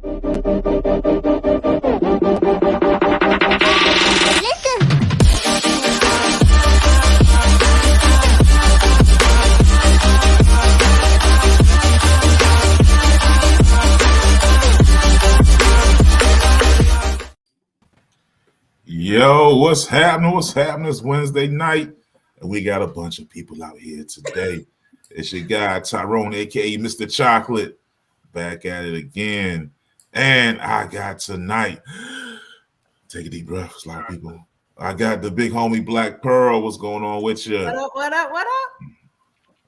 Yo, what's happening? What's happening? It's Wednesday night, and we got a bunch of people out here today. It's your guy, Tyrone, a.k.a. Mr. Chocolate, back at it again. And I got tonight, take a deep breath, a lot of people. I got the big homie Black Pearl. What's going on with you? What up, what up, what up?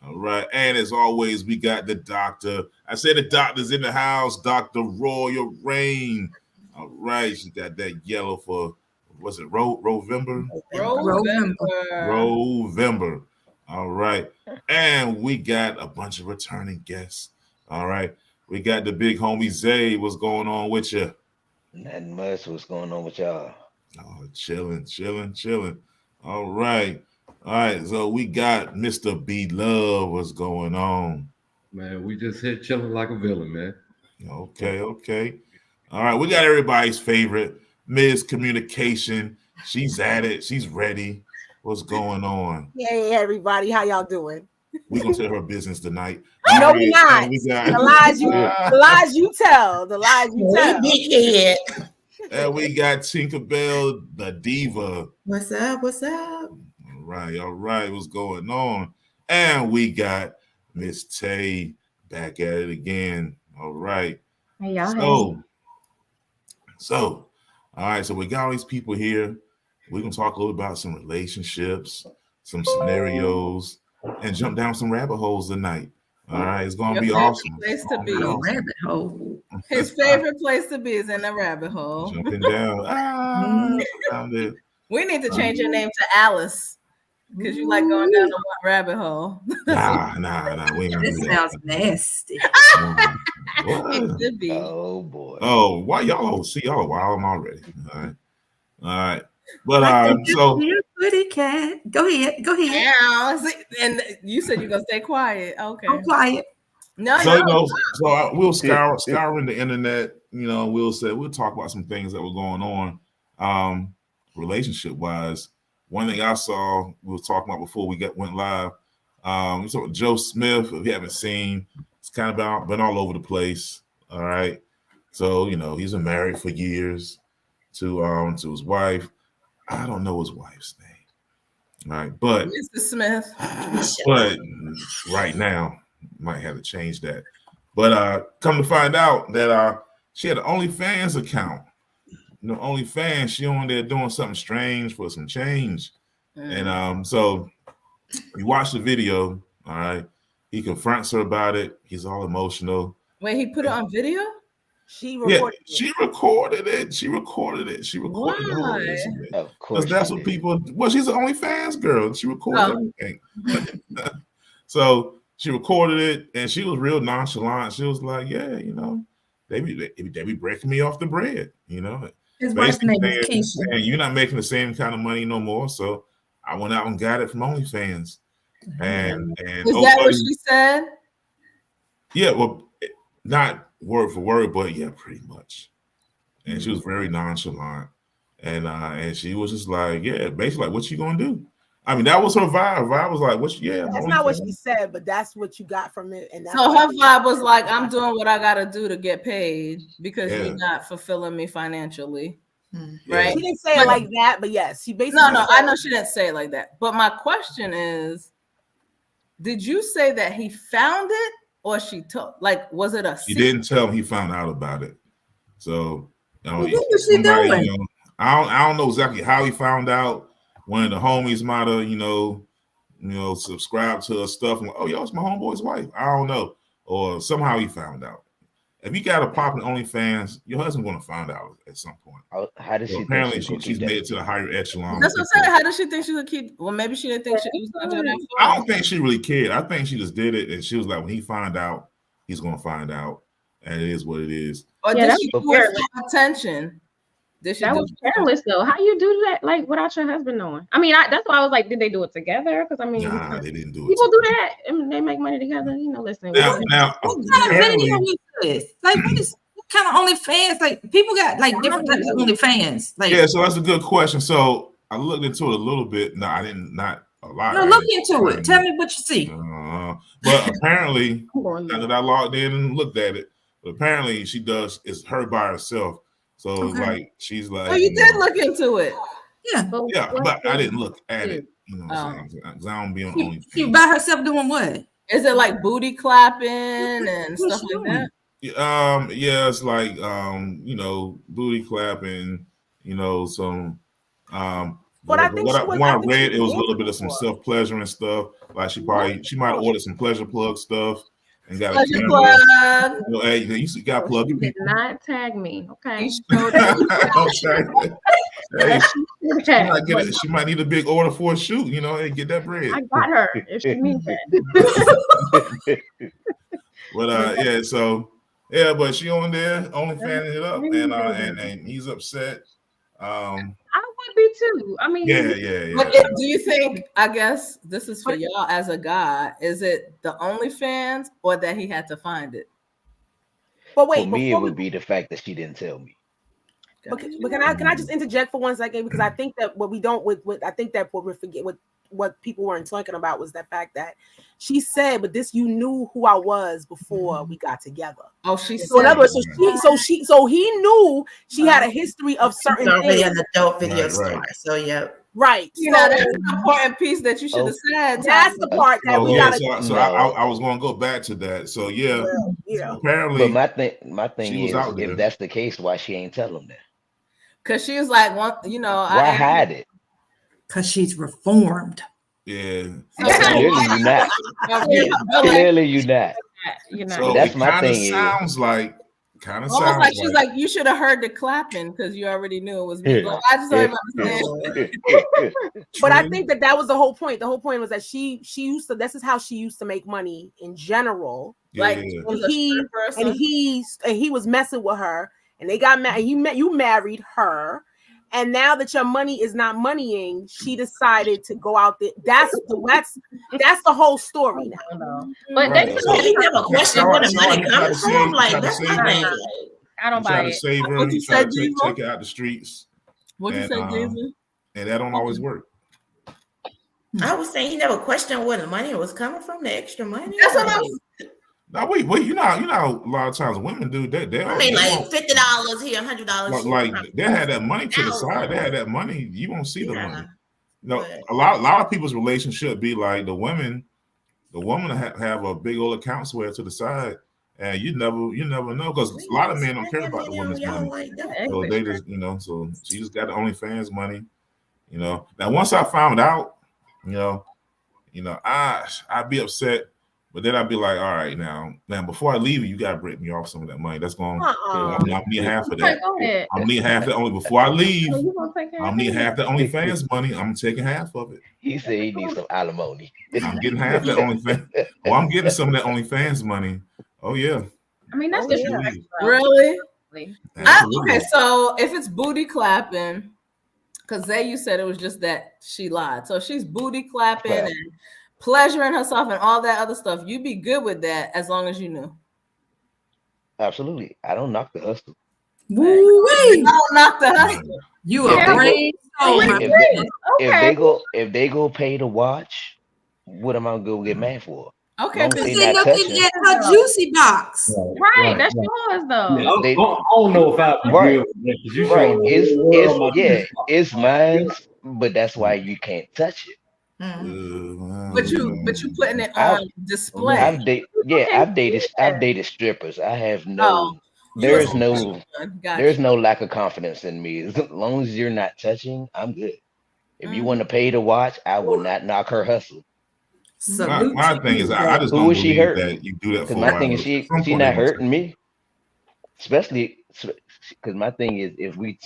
All right. And as always, we got the doctor. I said the doctor's in the house, Dr. Royal Rain. All right. She got that yellow for, was it Rovember? Rovember. All right. And we got a bunch of returning guests. All right. We got the big homie Zay. What's going on with you? Nothing much. What's going on with y'all? Oh, chilling. All right. All right. So we got Mr. B Love. What's going on? Man, we just here chilling like a villain, man. Okay. All right. We got everybody's favorite, Ms. Communication. She's at it. She's ready. What's going on? Hey, everybody. How y'all doing? We're going to tell her business tonight. No, we're not. The lies you tell. Big head. And we got Tinkerbell, the diva. What's up? All right. What's going on? And we got Miss Tay back at it again. All right. Hey, y'all. So, all right. So we got all these people here. We're going to talk a little about some relationships, some scenarios, and jump down some rabbit holes tonight. All right. It's going to be awesome. Place to be. Awesome. Rabbit hole. His favorite place to be is in the rabbit hole. Jumping down. Down there. We need to change your name to Alice because you like going down the rabbit hole. Nah. This sounds nasty. It should be. Oh boy. Oh, why y'all see y'all wild already? All right. But so you're a pretty cat. Go ahead. Yeah, and you said you're gonna stay quiet. Okay. I'm quiet. So we'll scouring the internet. We'll talk about some things that were going on, relationship wise. One thing I saw we were talking about before we went live. We saw Joe Smith. If you haven't seen, it's kind of been all over the place. All right. So he's been married for years to his wife. I don't know his wife's name. All right, but Mr. Smith. But right now, might have to change that. But come to find out that she had an OnlyFans account. OnlyFans, she on there doing something strange for some change. And so we watched the video. All right. He confronts her about it. He's all emotional. Wait, he put it on video? She recorded it. She recorded Why? Of course. Because that's what people. Well, she's an OnlyFans girl. She recorded everything. So she recorded it, and she was real nonchalant. She was like, "Yeah, they be breaking me off the bread." His wife's name is Keisha. And you're not making the same kind of money no more. So I went out and got it from OnlyFans. And is that what she said? Yeah, well, not word for word, but yeah, pretty much. And she was very nonchalant, and she was just like, yeah, basically like, what you gonna do? I mean, that was her vibe. Vibe was like, that's not what she said, but that's what you got from it. And that's so her vibe was like, I'm doing what I gotta do to get paid because you're not fulfilling me financially. Right? She didn't say it like that, but yes, she basically No, I know she didn't say it like that. But my question is, did you say that he found it? Or she told, was it a secret? He didn't tell him he found out about it. So, what was she doing? I don't know exactly how he found out. One of the homies might have, subscribed to her stuff. And, oh, yo, it's my homeboy's wife. I don't know. Or somehow he found out. If you got a popping OnlyFans, your husband's going to find out at some point. How does she? Apparently, she's made it to the higher echelon. That's what I'm saying. How does she think she could keep? Well, maybe she didn't think she was going to do that. I don't think she really cared. I think she just did it, and she was like, when he find out, he's going to find out, and it is what it is. Or did she do it for attention? That was careless though. How you do that without your husband knowing? I mean, that's why I was like, did they do it together? Because I mean, they didn't do it. People do that and they make money together. Listen. Now, what kind of video is this? What kind of OnlyFans? Like people got like different types of OnlyFans. Like yeah, so that's a good question. So I looked into it a little bit. No, I didn't. Not a lot. no, look into it. Tell me what you see. But apparently, now that I logged in and looked at it, but apparently she does. It's her by herself. So like she's like. Oh, you did look into it. Yeah. Yeah, but I didn't look at it. You know what I'm saying? Because I don't be on OnlyFans. She by herself doing what? Is it like booty clapping and stuff like that? Yeah, it's like you know, booty clapping, you know, some But I think when I read it was a little bit of some self-pleasure and stuff. Like she might order some pleasure plug stuff and got a camera. Plug. You know, hey, you got plug. You did not tag me, okay? Hey, she might need a big order for a shoot, you know, and get that bread. I got her if she needs that. But yeah, so yeah, but she on there only fanning it up, and he's upset. I would be too. I mean, yeah. But do you think? I guess this is for y'all as a guy. Is it the OnlyFans or that he had to find it? But wait, for me, it would be the fact that she didn't tell me. But can I just interject for 1 second, because I think that what we don't I think that what we forget what people weren't talking about was the fact that she said, but this, you knew who I was before we got together. Oh, she said. So in other words, so he knew she had a history of certain already things. an adult video Right. star. So yeah. Right. You know, that's an important piece that you should have said. That's the part that we gotta. I was going to go back to that. So yeah, apparently. But my thing she was is, out there. if that's the case, why she ain't tell him that? Because she was like, why hide it? Because she's reformed. Yeah. Clearly you're not. Clearly you're not. So that's my thing. Sounds like almost like she's like, you should have heard the clapping because you already knew it was me. But I just don't understand. But I think that was the whole point. The whole point was that she used to. This is how she used to make money in general. Yeah. Like he was messing with her, and they got married. You married her. And now that your money is not moneying, she decided to go out there. That's the whole story now. But they never question where the money comes from. Like that's my thing. I don't buy it. Save her, you try to take her out the streets. What you say, Jason? And that don't always work. I was saying he never questioned where the money was coming from, the extra money. That's what I'm. Now wait, you know, a lot of times women do that. I mean, like $50 here, $100. Like they had that money to the side. They had that money. You won't see the money. No, a lot of people's relationship be like the woman have a big old account somewhere to the side, and you never know, because a lot of men don't care about the women's money. So they just, so she just got the OnlyFans money. Now once I found out, I'd be upset. But then I'd be like, all right, now before I leave you gotta break me off some of that money. That's going. I'm need half of that. I'm need half that only before I leave. I'm need half the OnlyFans money. I'm taking half of it. He said he needs some alimony. I'm getting half that OnlyFans. Oh, I'm getting some of that OnlyFans money. Oh yeah. I mean, that's just really. Okay, so if it's booty clapping, because you said it was just that she lied. So she's booty clapping and pleasuring herself and all that other stuff. You'd be good with that as long as you knew. Absolutely. I don't knock the hustle. I don't knock the hustle. You are brave. If they go pay to watch, what am I gonna go get mad for? Okay, but they're looking at her juicy box. Right, that's yours though. Yeah, I don't know if I'd be good with that, it's mine, but that's why you can't touch it. But you putting it on display. I've dated strippers. I have there's no lack of confidence in me. As long as you're not touching, I'm good. If you want to pay to watch, I will not knock her hustle. My thing is, I just don't believe that you do that for. My thing is, she's not hurting me. Especially because my thing is, if we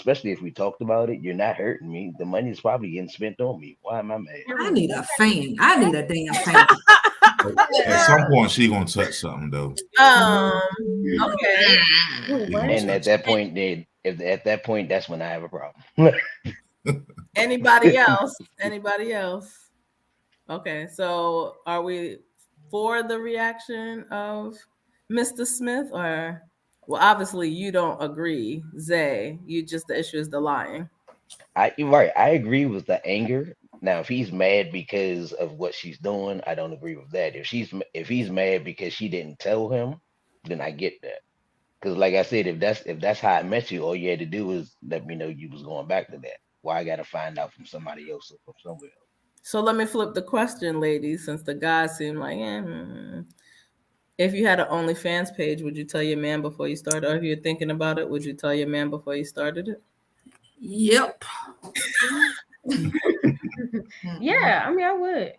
talked about it, you're not hurting me. The money is probably getting spent on me. Why am I mad? I need a fan. I need a damn fan. At some point, she gonna touch something though. Okay. And at that point, that's when I have a problem. Anybody else? Anybody else? Okay, so are we for the reaction of Mr. Smith, or Well, obviously you don't agree, Zay. The issue is the lying. You're right. I agree with the anger. Now, if he's mad because of what she's doing, I don't agree with that. If he's mad because she didn't tell him, then I get that. Because, like I said, if that's how I met you, all you had to do was let me know you was going back to that. Why I got to find out from somebody else or from somewhere else? So let me flip the question, ladies, since the guys seem like, if you had an OnlyFans page, would you tell your man before you started? Or if you're thinking about it, would you tell your man before you started it? Yep. Yeah, I mean, I would.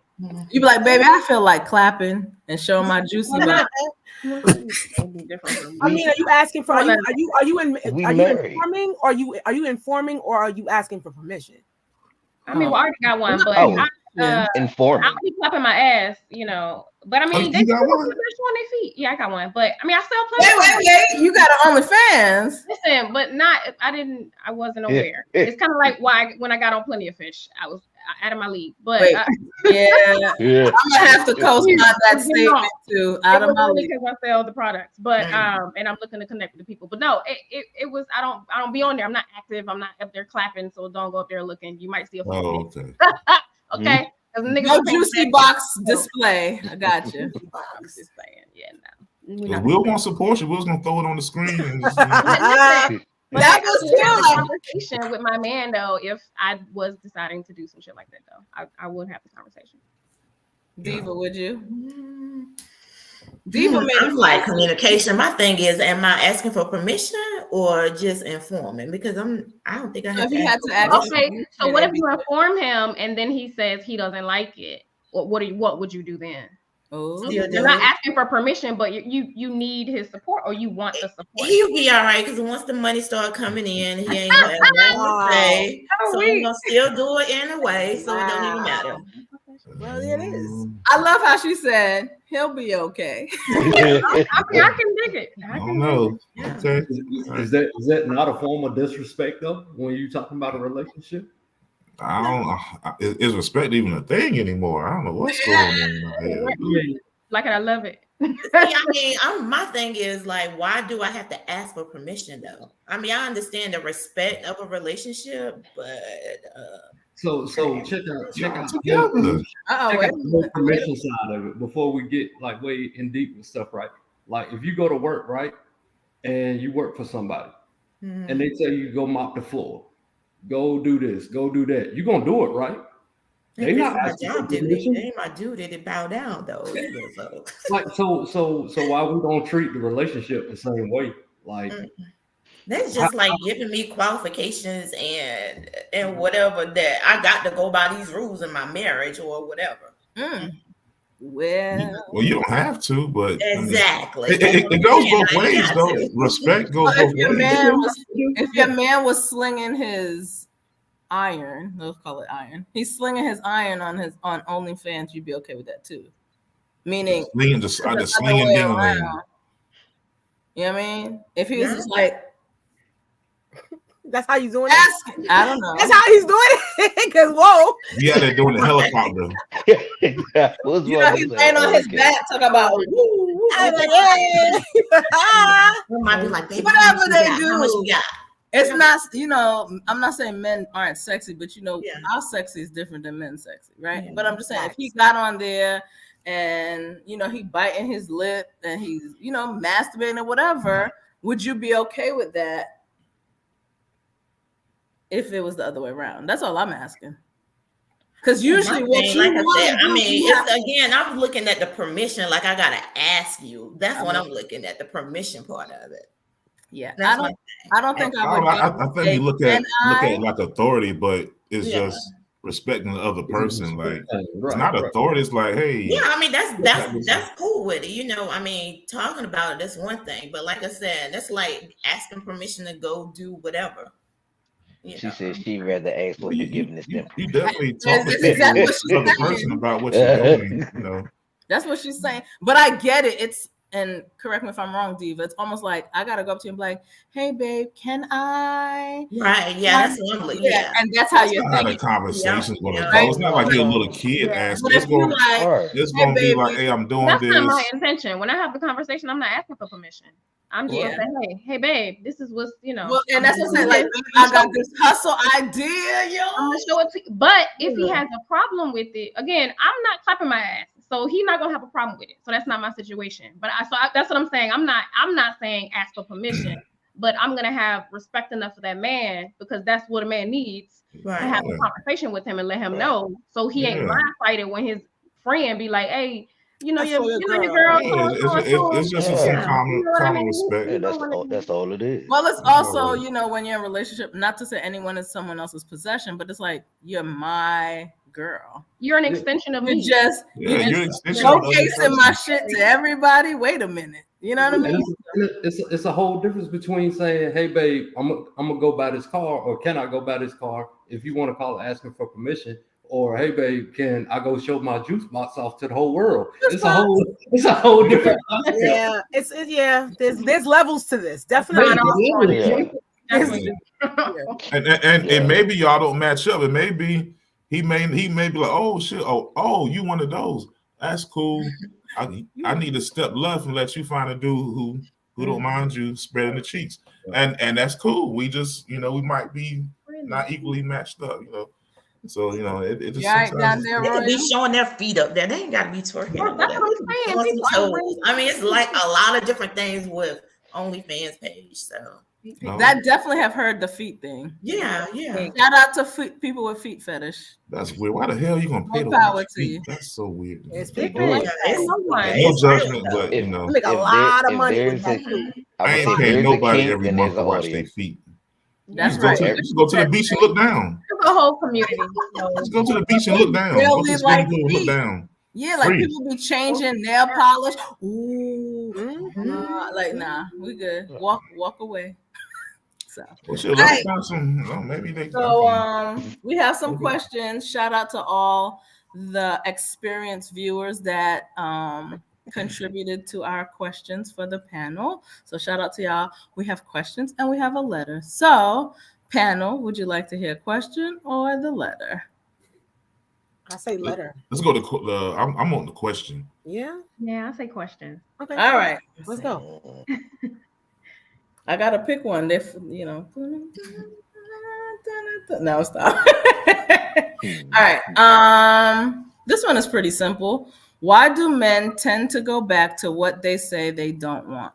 You'd be like, baby, I feel like clapping and showing my juicy butt. I mean, are you asking for? Are you informing? Or are you informing, or are you asking for permission? I mean, I already got one, but informing. I'll be clapping my ass, you know. But I mean, they got one on their feet. Yeah, I got one. But I mean, I still play. Wait, you got an OnlyFans? Listen, but I wasn't aware. It's kind of like when I got on Plenty of Fish, I was out of my league. But I'm gonna have to co-sign that statement too. Out of my league because I sell the products, but and I'm looking to connect with the people. But no, it was. I don't be on there. I'm not active. I'm not up there clapping. So don't go up there looking. You might see a photo. Okay. Okay. No juicy box display. I got you. Just saying, yeah, no. Will won't support you. Will's gonna throw it on the screen. And just, but that was still a conversation with my man, though. If I was deciding to do some shit like that, though, I would have the conversation. Diva, would you? Diva made it like communication. My thing is, am I asking for permission or just informing? Because I don't think I have to ask. Okay, so what if you inform him and then he says he doesn't like it? What would you do then? Oh, you're not asking for permission, but you need his support, or you want the support. He'll be all right because once the money start coming in, he ain't gonna ever say. So I'm gonna still do it anyway, so it don't even matter. Well, it is. I love how she said he'll be okay. I can dig it. I don't know. Okay. Is that not a form of disrespect though? When you talking about a relationship, is respect even a thing anymore? I don't know what's going on. Like I love it. I mean, my thing is like, why do I have to ask for permission though? I mean, I understand the respect of a relationship, but so check out the permission side of it before we get like way in deep with stuff, right? Like if you go to work, right, and you work for somebody, and they tell you go mop the floor, go do this, go do that, you're gonna do it, right? They not asking for permission. They ain't my duty to bow down though. Like so why we don't treat the relationship the same way? Like that's just like giving me qualifications and whatever that I got to go by these rules in my marriage or whatever. Well, you don't have to, but exactly. It goes both ways, though. Respect goes both ways. If your man was slinging his iron, let's call it iron. He's slinging his iron on OnlyFans. You'd be okay with that too. Meaning, slinging ding around. You know what I mean? If he was just like. That's how he's doing it. I don't know. That's how he's doing it. Because whoa, yeah, they're doing the helicopter. He's laying on his back, talking about. I was like, might be like, whatever they do. It's not, I'm not saying men aren't sexy, but our sexy is different than men's sexy, right? Yeah, but I'm just saying, if he got on there and he biting his lip and he's masturbating or whatever, would you be okay with that? If it was the other way around, that's all I'm asking. Because usually, I'm looking at the permission. Like I gotta ask you. That's what I'm looking at, the permission part of it. Yeah, I don't think I would. I think you look at like authority, but it's just respecting the other person. Like it's not authority. It's like, hey. Yeah, I mean that's cool with it. I mean, talking about it, that's one thing. But like I said, that's like asking permission to go do whatever. She says she'd rather ask for forgiveness than you definitely talk to the other person about what you're doing. That's what she's saying. But I get it. and correct me if I'm wrong, Diva, it's almost like I gotta go up to you and be like, hey babe, can I? Right. Yeah, that's lovely. Yeah. And that's how you're thinking. thinking. The conversation's gonna Yeah. go. It's not like you're a little kid asking. It's gonna, be like, hey, I'm doing that's this. Not my intention. When I have the conversation, I'm not asking for permission. I'm just gonna say, hey, babe, this is what's, Well, and that's what I'm saying. Like, I got this hustle idea, yo. I'm gonna show it to you. But if he has a problem with it, again, I'm not clapping my ass, so he's not gonna have a problem with it. So that's not my situation. But that's what I'm saying. I'm not saying ask for permission, but I'm gonna have respect enough for that man because that's what a man needs to have a conversation with him and let him know, so he ain't blindsided when his friend be like, hey. Your girl. It's just some common respect. Yeah, that's all it is. Well, it's also, when you're in a relationship, not to say anyone is someone else's possession, but it's like you're my girl. You're an extension of me. You're showcasing my shit to everybody. Wait a minute. You know what I mean? It's a whole difference between saying, hey babe, I'm gonna go buy this car, or can I go buy this car? If you want to call it asking for permission. Or hey babe, can I go show my juice box off to the whole world? It's a whole different concept. Yeah, there's levels to this. Definitely. And maybe y'all don't match up. And maybe he may be like, oh shit, oh you one of those. That's cool. I need to step left and let you find a dude who don't mind you spreading the cheeks. And that's cool. We just, we might be not equally matched up, So it just down there, they could be showing their feet up there. They ain't got to be twerking. That's what I'm saying. I mean, it's like a lot of different things with OnlyFans page. So that definitely have heard the feet thing. Yeah. Shout out to people with feet fetish. That's weird. Why the hell are you gonna pay to watch feet? That's so weird. It's people no judgment, but make a lot of money with that too. I ain't paying nobody every month to watch their feet. That's right. Just go to the beach and look down. The whole community. Just go to the beach and look down. Go to the like look down. Yeah, like people be changing nail polish. Ooh, nah, we good. Walk away. So, maybe they. So, we have some questions. Shout out to all the experienced viewers that contributed to our questions for the panel. So shout out to y'all. We have questions and we have a letter. So panel, would you like to hear a question or the letter? I say letter. Let's go to the I'm on the question. Yeah, I say question. Okay. All right. Let's go. I gotta pick one. No, stop. All right. This one is pretty simple. Why do men tend to go back to what they say they don't want?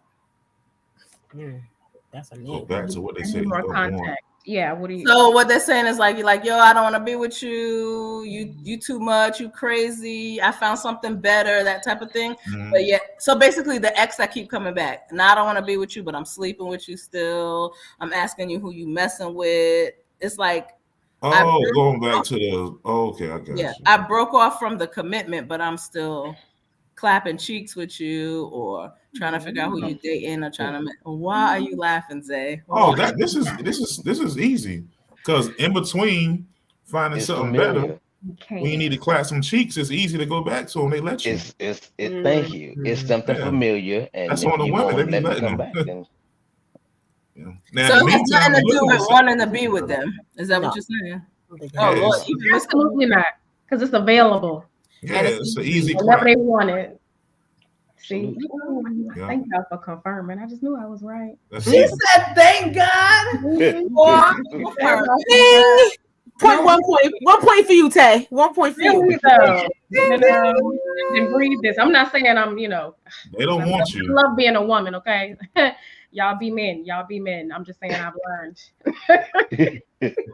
That's a go back to what they say they don't want. Yeah, what do you? So what they're saying is like, you're like, yo, I don't want to be with you. You too much. You crazy. I found something better. That type of thing. Mm-hmm. But yeah, so basically the ex that keep coming back. Now I don't want to be with you, but I'm sleeping with you still. I'm asking you who you messing with. It's like. Going back to the. Okay, I got you. Yeah, I broke off from the commitment, but I'm still clapping cheeks with you, or trying to figure out who you're dating, or trying to. Why are you laughing, Zay? This is easy, because in between finding something better, when you need to clap some cheeks, it's easy to go back to them. They let you. Thank you. It's something familiar, and that's on the women. They be letting them. Back, Now, so it has nothing to do with wanting to be with them. Is that what you're saying? Absolutely not, because it's available. Yeah, it's an easy. Whatever they wanted. See, thank y'all for confirming. I just knew I was right. She said, "Thank God." One point for you, Tay. 1 point for you. And breathe this. I'm not saying I'm. They don't want you. I love being a woman. Okay. Y'all be men. I'm just saying I've learned.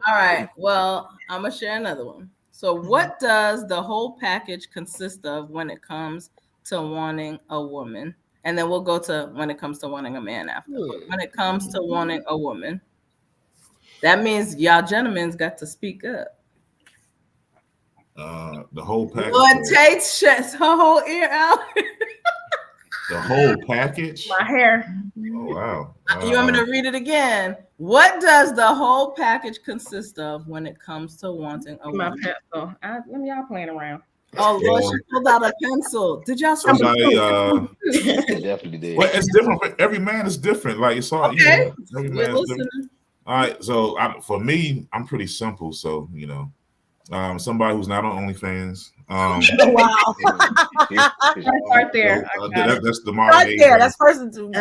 All right. Well, I'm going to share another one. So what does the whole package consist of when it comes to wanting a woman? And then we'll go to when it comes to wanting a man after. But when it comes to wanting a woman, that means y'all gentlemen's got to speak up. The whole package. Well, Tate shuts her whole ear out. The whole package? My hair. Oh, wow. You want me to read it again? What does the whole package consist of when it comes to wanting a woman? Y'all playing around. Oh Lord, she pulled out a pencil. Did y'all see somebody? Definitely did. Well, it's different. Every man is different. Like it's all. Okay. Every man is different. All right. So for me, I'm pretty simple. So somebody who's not on OnlyFans. Wow. Right there. That's the modern right there. That's first one,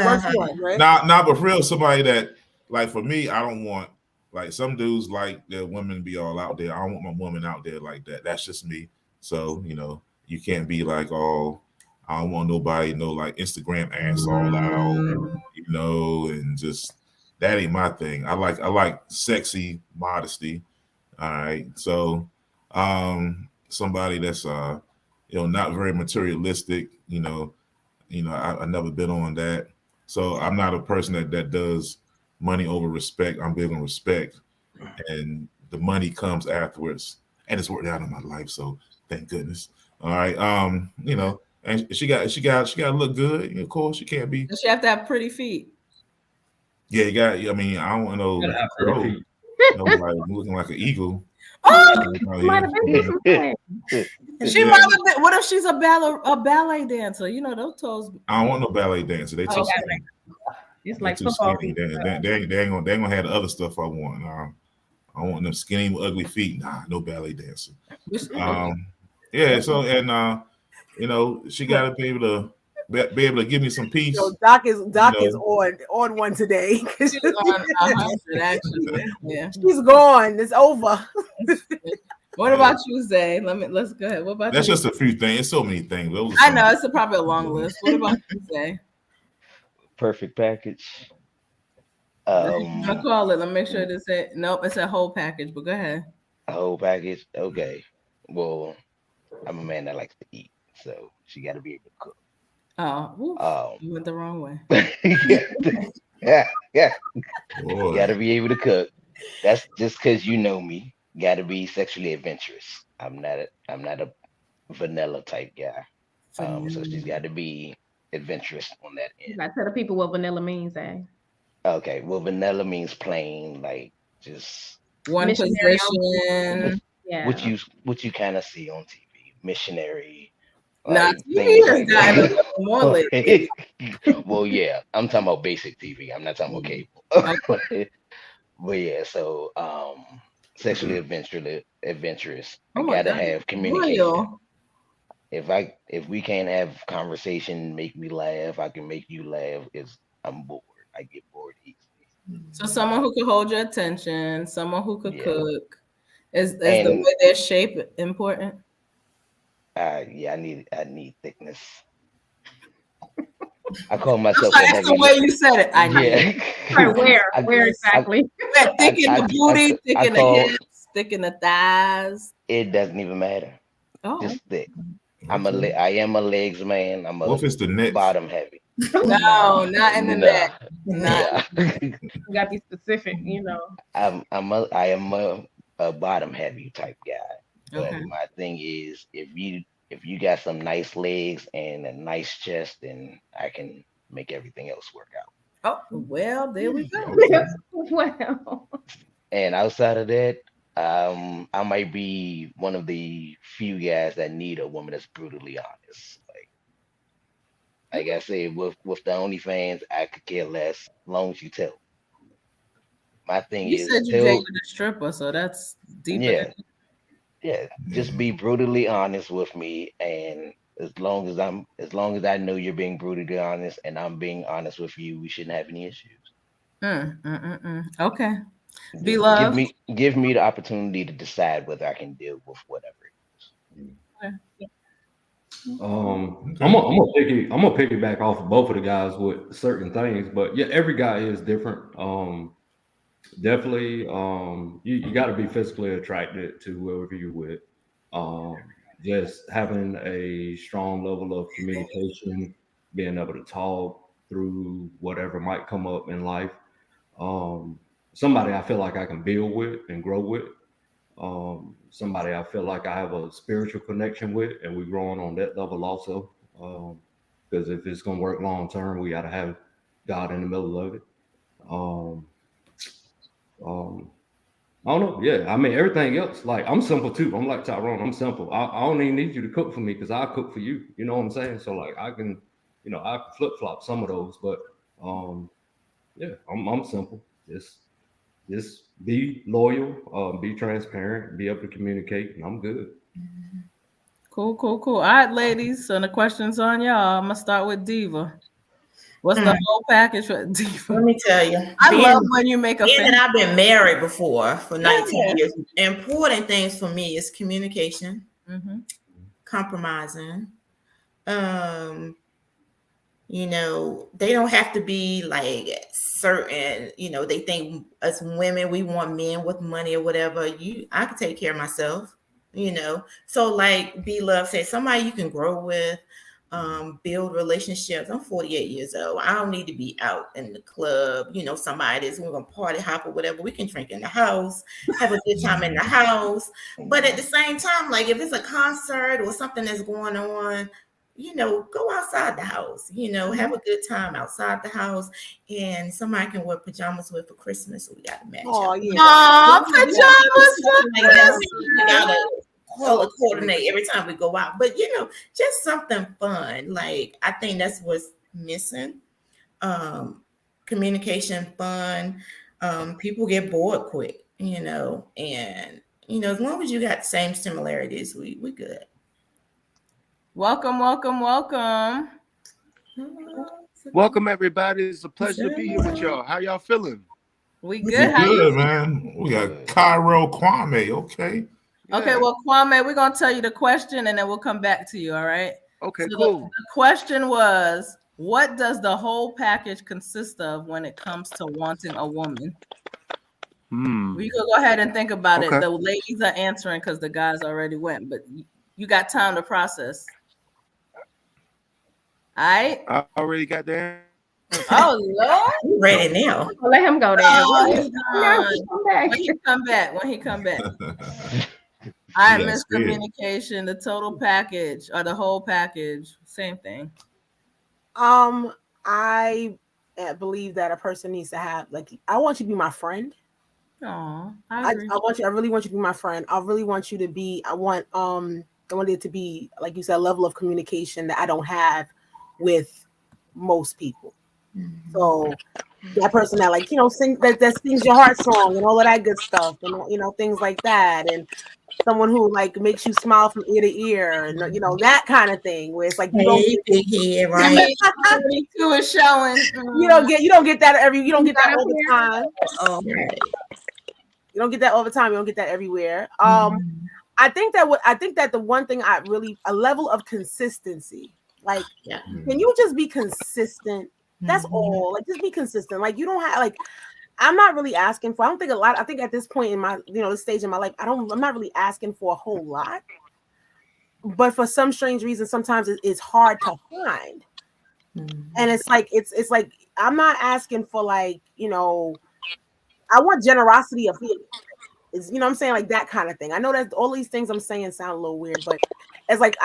right? Nah, but for real, somebody that like for me, I don't want like some dudes like their women be all out there. I don't want my woman out there like that. That's just me. So you can't be like all. I don't want nobody like Instagram ass all out, and just that ain't my thing. I like sexy modesty. All right, so somebody that's not very materialistic. I never been on that, so I'm not a person that does money over respect. I'm big on respect, and the money comes afterwards, and it's worked out in my life. So thank goodness. All right, and she got to look good. Of course, she can't be. Does she have to have pretty feet? Yeah, you got. I mean, I don't want nobody looking like an eagle. Might have been she might have been. What if she's a ballet dancer? Those toes. I don't want no ballet dancer. They too skinny. It's like football feet. They ain't gonna have the other stuff I want. I want them skinny with ugly feet. Nah, no ballet dancer. Yeah. So and she got to be able to give me some peace. Doc is on one today. She's on 100 actually. Yeah, she's gone. It's over. What about you, Zay? Let's go ahead. What about That's you? just a few things. It's so many things. I know it's probably a long list. What about you, Zay? Perfect package. I call it. Let me make sure this is nope. It's a whole package. But go ahead. A whole package. Okay. Well, I'm a man that likes to eat, so she got to be able to cook. Oh, you went the wrong way. yeah. Got to be able to cook. That's just because you know me. Got to be sexually adventurous. I'm not a vanilla type guy. So she's got to be adventurous on that end. I tell the people what vanilla means, eh? Okay, well, vanilla means plain, like just one position. Yeah. What you kind of see on TV, missionary. Nah, TV has gotten a little more lately. Well, yeah, I'm talking about basic TV. I'm not talking about cable. Okay. But yeah, so sexually adventurous. I gotta have communication. If we can't have conversation, make me laugh, I can make you laugh. I'm bored. I get bored easily. So someone who could hold your attention, someone who could cook. Is the way their shape important? Yeah, I need thickness. I call myself that's the way you said it. I need. Where exactly? Thick in the booty, thick in the hips, thick in the thighs. It doesn't even matter. Just thick. I am a legs man. What if it's the neck? Bottom heavy. No, not in the neck. You gotta be specific, I am a bottom heavy type guy. Okay. But my thing is if you got some nice legs and a nice chest, then I can make everything else work out. Oh, well, there we go. Well. And outside of that, I might be one of the few guys that need a woman that's brutally honest. Like I said, with the OnlyFans, I could care less as long as you tell. My thing is, you said you dated a stripper, so that's deeper. Yeah, just be brutally honest with me, and as long as I know you're being brutally honest, and I'm being honest with you, we shouldn't have any issues. Okay. Be loved. Give me the opportunity to decide whether I can deal with whatever it is. Okay. I'm gonna piggyback off of both of the guys with certain things, but yeah, every guy is different. Definitely, you got to be physically attracted to whoever you're with. Just having a strong level of communication, being able to talk through whatever might come up in life. Somebody I feel like I can build with and grow with. Somebody I feel like I have a spiritual connection with, and we're growing on that level also. Because if it's gonna work long term, we got to have God in the middle of it. I don't know. Yeah, I mean everything else. Like I'm simple too. I'm like Tyrone. I'm simple. I don't even need you to cook for me because I'll cook for you. You know what I'm saying? So like I can, I can flip flop some of those, but yeah, I'm simple. Just be loyal, be transparent, be able to communicate, and I'm good. Cool. All right, ladies. So the question's on y'all. I'm gonna start with Diva. What's the whole package for Diva? Let me tell you. I love when you make a being that I've been married before for 19 years. Important things for me is communication, compromising. They don't have to be like certain, they think us women, we want men with money or whatever. I can take care of myself, So like B Love said, somebody you can grow with, build relationships. I'm 48 years old. I don't need to be out in the club, somebody that's we're gonna party hop or whatever. We can drink in the house, have a good time in the house. But at the same time, like if it's a concert or something that's going on, go outside the house, have a good time outside the house, and somebody can wear pajamas with for Christmas. So we got to match. Oh, up. yeah. Pajamas for Christmas. We gotta color coordinate every time we go out, but just something fun. Like I think that's what's missing. Communication, fun. People get bored quick, and as long as you got the same similarities, we good. Welcome. Welcome, everybody. It's a pleasure to be here with y'all. How y'all feeling? We good. How good, man. We got Cairo Kwame. Okay. Okay, well, Kwame, we're gonna tell you the question and then we'll come back to you. All right. Okay, cool. The question was, what does the whole package consist of when it comes to wanting a woman? We could go ahead and think about it. The ladies are answering because the guys already went, but you got time to process. All right. I already got there. Oh Lord, you ready now? Let him go there. When he come back. All right, miscommunication, the total package or the whole package, same thing. I believe that a person needs to have, like, I want you to be my friend. I really want you to be my friend. I really want you to be. I want it to be, like you said, a level of communication that I don't have with most people. So that person that, like, that sings your heart song and all of that good stuff, and things like that, and someone who like makes you smile from ear to ear, and that kind of thing, where it's like you don't get right. Is showing. You don't get that all the time. Oh, right. You don't get that all the time. You don't get that everywhere. I think that the one thing a level of consistency, like, can you just be consistent? That's all. Like, just be consistent. Like, you don't have, like, I'm not really asking for, I think at this point in my, this stage in my life, I'm not really asking for a whole lot, but for some strange reason, sometimes it's hard to find. And it's like, I'm not asking for, like, I want generosity of feeling. Is, what I'm saying, like that kind of thing. I know that all these things I'm saying sound a little weird, but it's like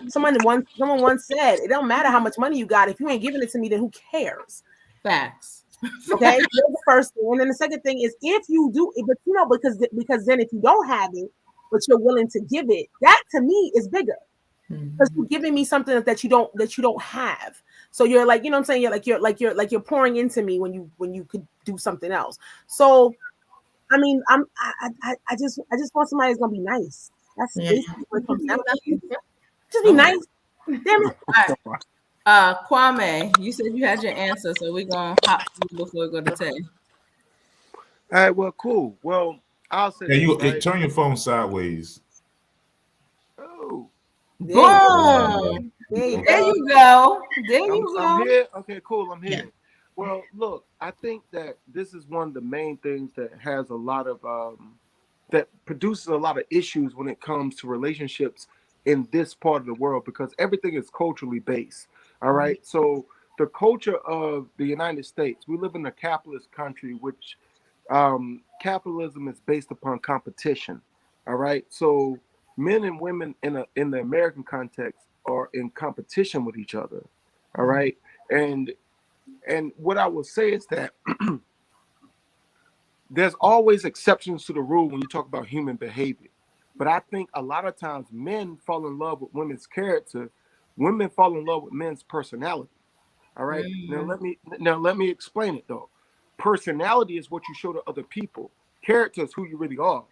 someone once said, it don't matter how much money you got, if you ain't giving it to me, then who cares? Facts. Okay, that's the first thing, and then the second thing is, if you do, but because then if you don't have it, but you're willing to give it, that to me is bigger, because you're giving me something that you don't have. So you're like, what I'm saying, you're pouring into me when you could do something else. So I mean, I just want somebody that's gonna be nice. That's basically what it comes down to. Just be nice. Damn it. Kwame, you said you had your answer, so we're gonna hop through before we go to Tay. All right, well, cool. Well, I'll say turn your phone sideways. Oh. Boom. There you go. I'm here. Okay, cool. I'm here. Well, look, I think that this is one of the main things that has a lot of that produces a lot of issues when it comes to relationships in this part of the world, because everything is culturally based. All right. So the culture of the United States, we live in a capitalist country, which capitalism is based upon competition. All right. So men and women in the American context are in competition with each other. All right. And what I will say is that there's always exceptions to the rule when you talk about human behavior. But I think a lot of times men fall in love with women's character. Women fall in love with men's personality. All right. Now let me explain it though. Personality is what you show to other people. Character is who you really are.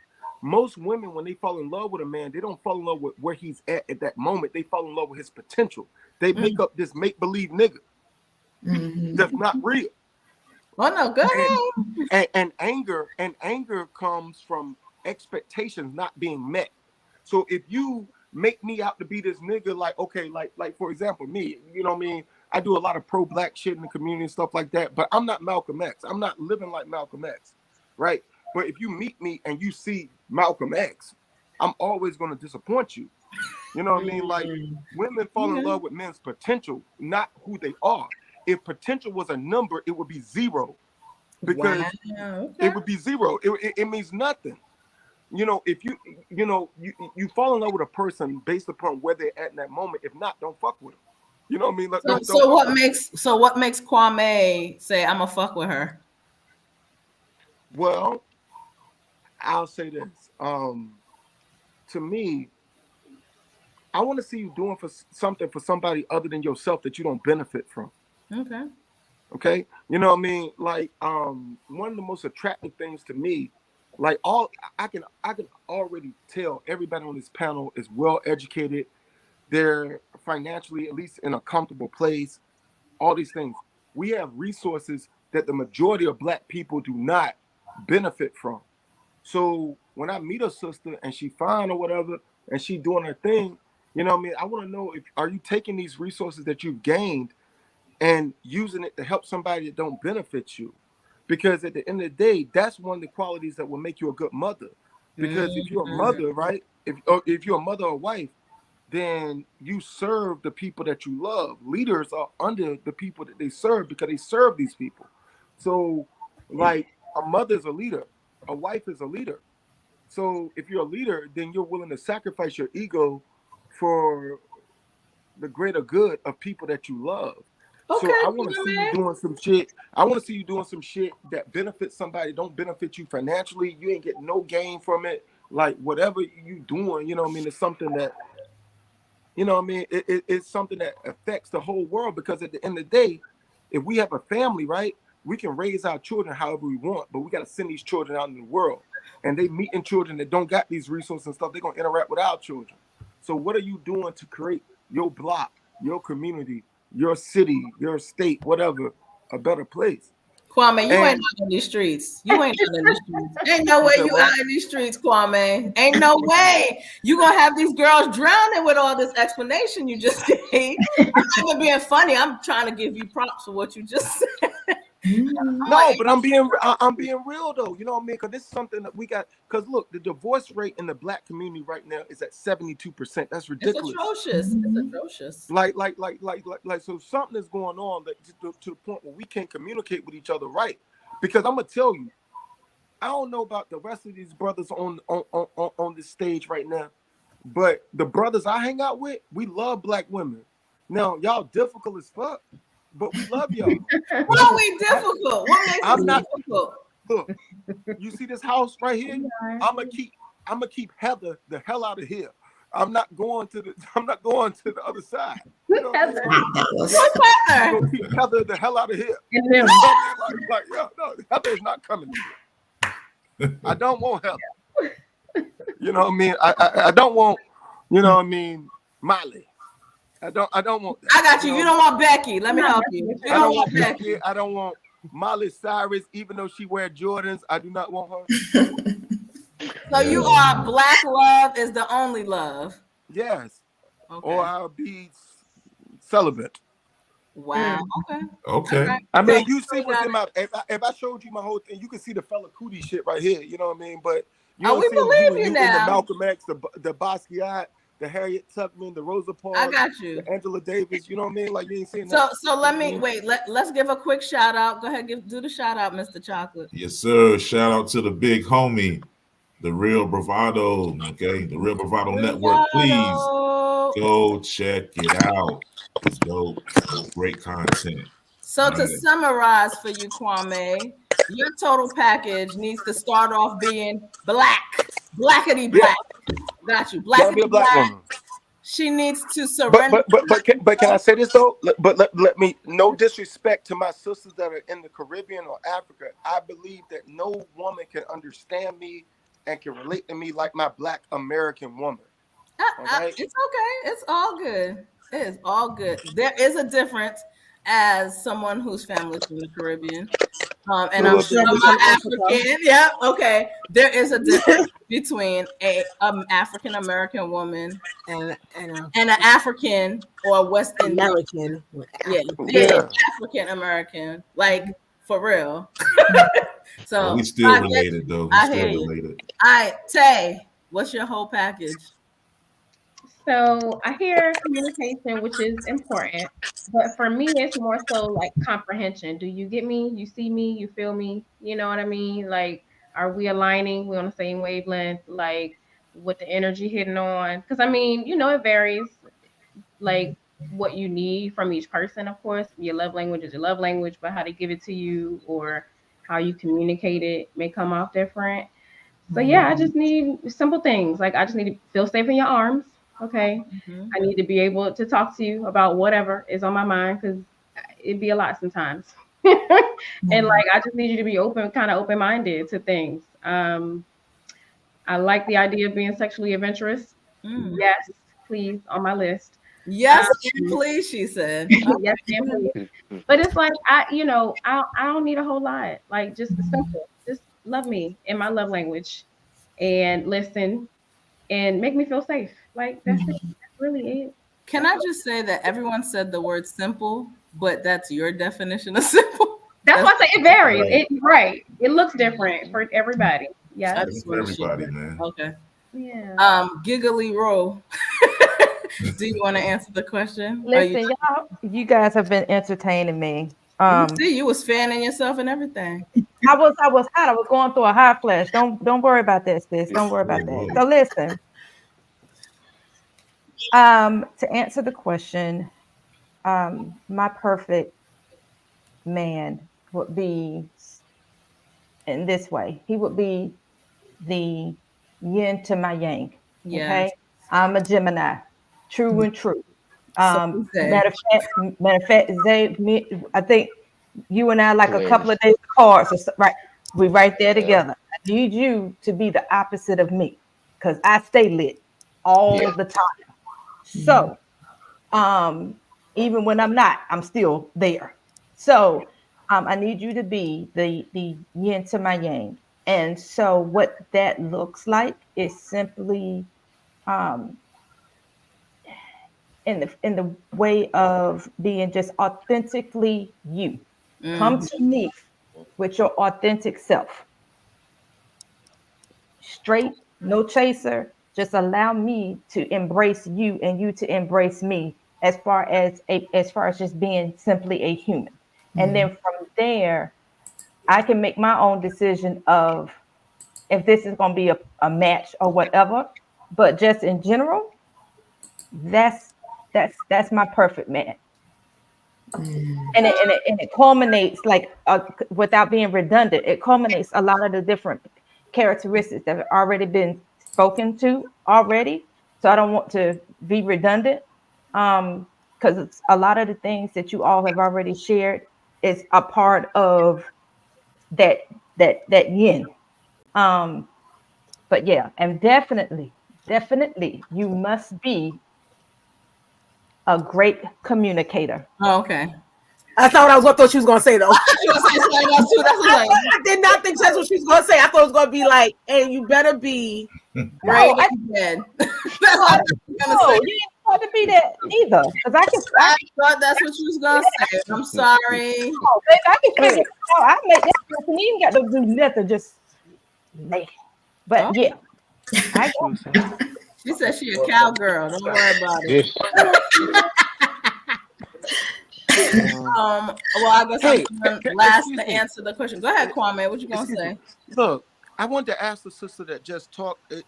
Most women, when they fall in love with a man, they don't fall in love with where he's at that moment. They fall in love with his potential. They make up this make-believe nigga that's not real. Oh no, go ahead. And anger comes from expectations not being met. So if you make me out to be this nigga, like, okay, like for example, me, you know what I mean? I do a lot of pro-black shit in the community and stuff like that, but I'm not Malcolm X. I'm not living like Malcolm X, right? But if you meet me and you see Malcolm X, I'm always going to disappoint you. You know what I mean? Like, women fall in love with men's potential, not who they are. If potential was a number, it would be 0, because it would be 0. It means nothing. You know, if you fall in love with a person based upon where they're at in that moment. If not, don't fuck with them. You know what I mean? Like, so what makes Kwame say I'm gonna fuck with her? Well, I'll say this. To me, I want to see you doing something for somebody other than yourself that you don't benefit from. Okay. You know what I mean? Like, one of the most attractive things to me, like, I can already tell everybody on this panel is well educated. They're financially at least in a comfortable place. All these things. We have resources that the majority of Black people do not benefit from. So when I meet a sister and she fine or whatever, and she doing her thing, you know what I mean? I want to know, are you taking these resources that you've gained and using it to help somebody that don't benefit you? Because at the end of the day, that's one of the qualities that will make you a good mother. Because if you're a mother, right? If you're a mother or wife, then you serve the people that you love. Leaders are under the people that they serve because they serve these people. So, like, a mother is a leader, a wife is a leader. So if you're a leader, then you're willing to sacrifice your ego for the greater good of people that you love. Okay, so I want to see you doing some shit. I want to see you doing some shit that benefits somebody, don't benefit you financially. You ain't getting no gain from it. Like, whatever you doing, you know what I mean? It's something that, you know what I mean? It's something that affects the whole world, because at the end of the day, if we have a family, right, we can raise our children however we want, but we got to send these children out in the world. And they meeting children that don't got these resources and stuff. They're going to interact with our children. So what are you doing to create your block, your community, your city, your state, whatever, a better place? Kwame, you ain't out in these streets. You ain't out in these streets. Ain't no way you out in these streets, Kwame. Ain't no way. You gonna have these girls drowning with all this explanation you just gave. I'm not even being funny. I'm trying to give you props for what you just said. No, but I'm being real though. You know what I mean? Because this is something that we got. Because look, the divorce rate in the Black community right now is at 72%. That's ridiculous. It's atrocious. It's atrocious. Like. So something is going on that to the point where we can't communicate with each other, right? Because I'm gonna tell you, I don't know about the rest of these brothers on this stage right now, but the brothers I hang out with, we love Black women. Now y'all difficult as fuck, but we love y'all. What are we difficult? What makes us difficult? Look, you see this house right here? I'm gonna keep Heather the hell out of here. I'm not going to the other side. You know Heather. What's Heather? I'm gonna keep Heather the hell out of here. Heather is not coming here. I don't want Heather. You know what I mean? I don't want, you know what I mean, Molly. I don't want that. I got you. You don't want Becky. Let me help you. You don't want Becky. I don't want Molly Cyrus, even though she wear Jordans. I do not want her. So you are Black love is the only love. Yes. Okay. Or I'll be celibate. Wow. Okay. I mean, you see what's in my. If I showed you my whole thing, you can see the fella cootie shit right here. You know what I mean? But you we believe you now. The Malcolm X, the Basquiat, the Harriet Tubman, the Rosa Parks. I got you. The Angela Davis. You know what I mean? Like, you ain't seen that. So let me wait. Let's give a quick shout out. Go ahead, do the shout out, Mr. Chocolate. Yes, sir. Shout out to the big homie, the Real Bravado. Okay, the Real Bravado Network. Please go check it out. It's dope. Great content. So to summarize for you, Kwame, your total package needs to start off being blackity black. Got you, Gotta be a blackity black black. woman. She needs to surrender. But can I say this though? Let me, no disrespect to my sisters that are in the Caribbean or Africa. I believe that no woman can understand me and can relate to me like my Black American woman. Right? It's okay. It's all good. It is all good. There is a difference as someone whose family is from the Caribbean. And I'm sure my African. Yeah, okay. There is a difference between a African American woman and an African or West Indian. Yeah, African American, like for real. So well, we still related though. I hear you. All right, Tay, what's your whole package? So I hear communication, which is important, but for me, it's more so like comprehension. Do you get me? You see me? You feel me? You know what I mean? Like, are we aligning? We on the same wavelength? Like, with the energy hitting on? Because I mean, it varies. Like what you need from each person, of course. Your love language is your love language, but how they give it to you or how you communicate it may come off different. So yeah, I just need simple things. Like I just need to feel safe in your arms. Okay. Mm-hmm. I need to be able to talk to you about whatever is on my mind because it'd be a lot sometimes. And like I just need you to be kind of open-minded to things. I like the idea of being sexually adventurous. Yes, please, on my list. Yes, and please, she said. Yes, and please. But it's like I don't need a whole lot. Like just simple. Just love me in my love language and listen and make me feel safe. Like that's it. That's really it. Can I just say that everyone said the word simple, but that's your definition of simple? That's why I say it varies. Right. It looks different for everybody. Yeah. For everybody, man. Okay. Yeah. Giggly Roll. Do you want to answer the question? Listen, you guys have been entertaining me. See, you was fanning yourself and everything. I was hot. I was going through a hot flash. Don't worry about that, sis. Don't worry about that. So listen. To answer the question, my perfect man would be in this way. He would be the yin to my yang. Yes. Okay. I'm a Gemini. True and true. Matter of fact, Zay, I think you and I like a couple of days cards, right? We right there together. I need you to be the opposite of me because I stay lit all the time. So, even when I'm not, I'm still there. So, I need you to be the yin to my yang. And so, what that looks like is simply, in the way of being just authentically you. Come to me with your authentic self. Straight, no chaser. Just allow me to embrace you and you to embrace me as far as just being simply a human. And then from there, I can make my own decision of if this is going to be a match or whatever. But just in general, that's my perfect man. And it culminates like without being redundant, it culminates a lot of the different characteristics that have already been spoken to already. So I don't want to be redundant because it's a lot of the things that you all have already shared is a part of that yin. But yeah, and definitely you must be a great communicator. Oh, okay. I thought she was gonna say though. I did not think that's what she was gonna say. I thought it was gonna be like, "And you better be great again." No, you didn't have to be that either. Because I thought that's what she was gonna say. I'm sorry. Oh, baby, I can figure it out. I make that person. You ain't got to do nothing. Just man. But yeah, she said she a cowgirl. Don't worry about it. Well, I guess I'm last to answer the question. Go ahead, Kwame. What you gonna say? Look, I wanted to ask the sister that just talked. The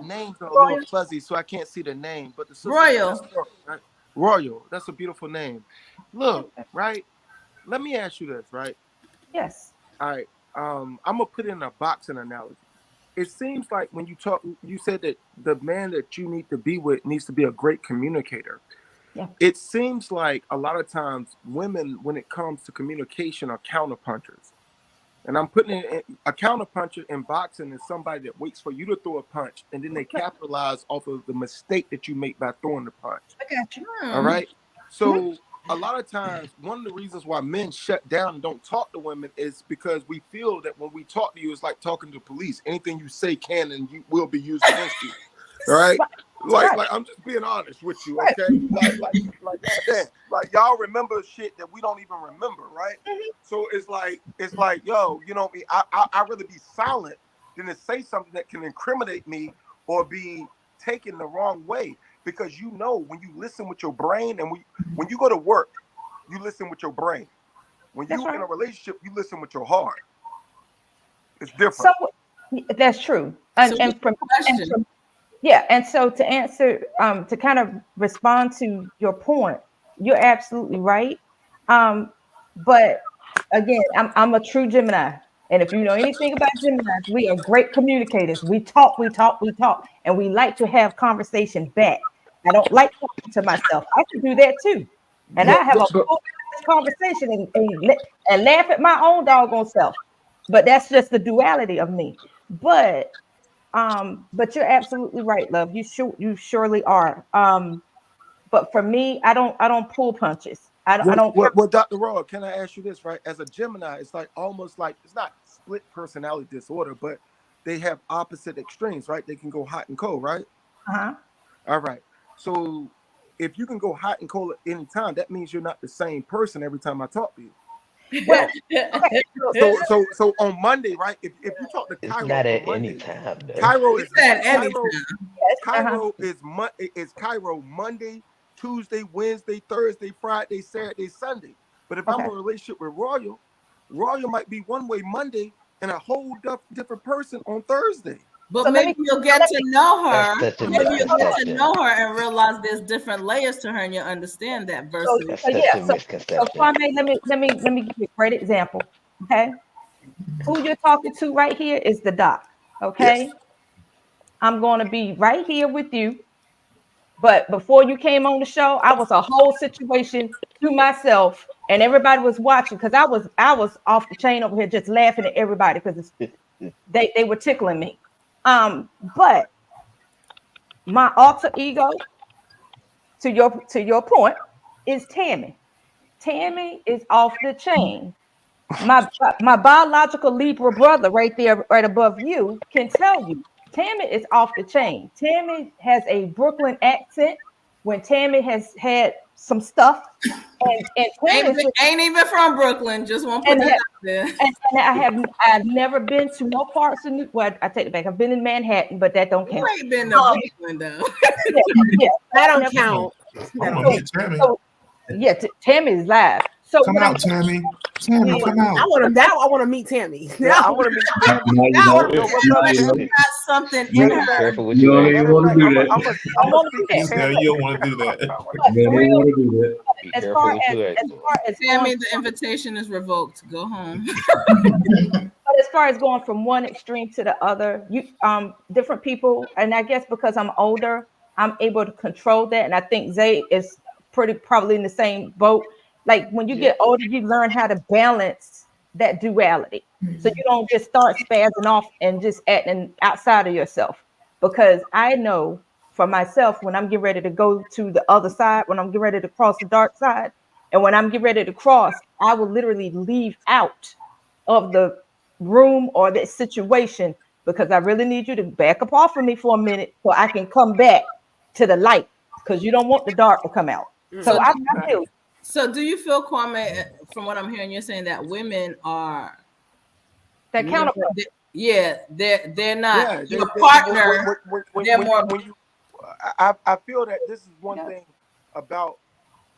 names are a little fuzzy, so I can't see the name. But the sister Royal. Royal. That's a beautiful name. Look, right? let me ask you this, right? Yes. All right. I'm gonna put in a boxing analogy. It seems like when you talk, you said that the man that you need to be with needs to be a great communicator. Yeah. It seems like a lot of times women, when it comes to communication, are counterpunchers. And I'm putting it in, a counterpuncher in boxing is somebody that waits for you to throw a punch and then they capitalize off of the mistake that you make by throwing the punch. I got you. All right. So a lot of times, one of the reasons why men shut down and don't talk to women is because we feel that when we talk to you, it's like talking to police. Anything you say can and you will be used against you. All right. Like I'm just being honest with you, okay? Like goddamn, like y'all remember shit that we don't even remember, right? So it's like, yo, you know, I rather be silent than to say something that can incriminate me or be taken the wrong way. Because you know, when you listen with your brain, and when you go to work, you listen with your brain. When you're in a relationship, you listen with your heart. It's different. So that's true. And so to answer, to kind of respond to your point, you're absolutely right. But again, I'm a true Gemini. And if you know anything about Geminis, we are great communicators. We talk, and we like to have conversation back. I don't like talking to myself. I can do that too. And I have a full conversation and laugh at my own doggone self. But that's just the duality of me. But you're absolutely right, love. You surely are. But for me, I don't pull punches. I don't. Well, Dr. Raw, can I ask you this, right? As a Gemini, it's like almost like it's not split personality disorder, but they have opposite extremes, right? They can go hot and cold, right? All right. So if you can go hot and cold at any time, that means you're not the same person every time I talk to you. Well, so on Monday, right? If you talk to Cairo, it's not at Monday, any time. Though. Cairo is Cairo Monday, Tuesday, Wednesday, Thursday, Friday, Saturday, Sunday. But if I'm in a relationship with Royal might be one way Monday and a whole different person on Thursday. But so maybe you'll get to know her. Maybe you'll get to know her and realize there's different layers to her, and you'll understand that. Versus, so Kwame, let me give you a great example. Okay, who you're talking to right here is the doc. Okay, yes. I'm going to be right here with you. But before you came on the show, I was a whole situation to myself, and everybody was watching because I was off the chain over here, just laughing at everybody because they were tickling me. But my alter ego, to your point, is Tammy. Tammy is off the chain. My biological Libra brother right there, right above you, can tell you Tammy is off the chain. Tammy has a Brooklyn accent when Tammy has had some stuff. And ain't even from Brooklyn. Just want to put that out there. And I've never been to no parts of I take it back. I've been in Manhattan, but that don't count. You ain't been to Brooklyn though. That don't count. Tammy is live. So come out, Tammy. Tammy, come out. I want to meet Tammy. Yeah, I want to meet Tammy. Got something in her. Careful what you want to do that. I'm gonna speak. You don't want to do that. As far as Tammy, the invitation is revoked. Go home. But as far as going from one extreme to the other, different people, and I guess because I'm older, I'm able to control that. And I think Zay is probably in the same boat. Like when you get older, you learn how to balance that duality. So you don't just start spazzing off and just acting outside of yourself. Because I know for myself, when I'm getting ready to go to the other side, when I'm getting ready to cross the dark side, and when I'm getting ready to cross, I will literally leave out of the room or that situation because I really need you to back up off of me for a minute so I can come back to the light because you don't want the dark to come out. So I feel. So do you feel, Kwame, from what I'm hearing, you're saying that women are that counterpart? They're not your partner. They're more. I feel that this is one thing about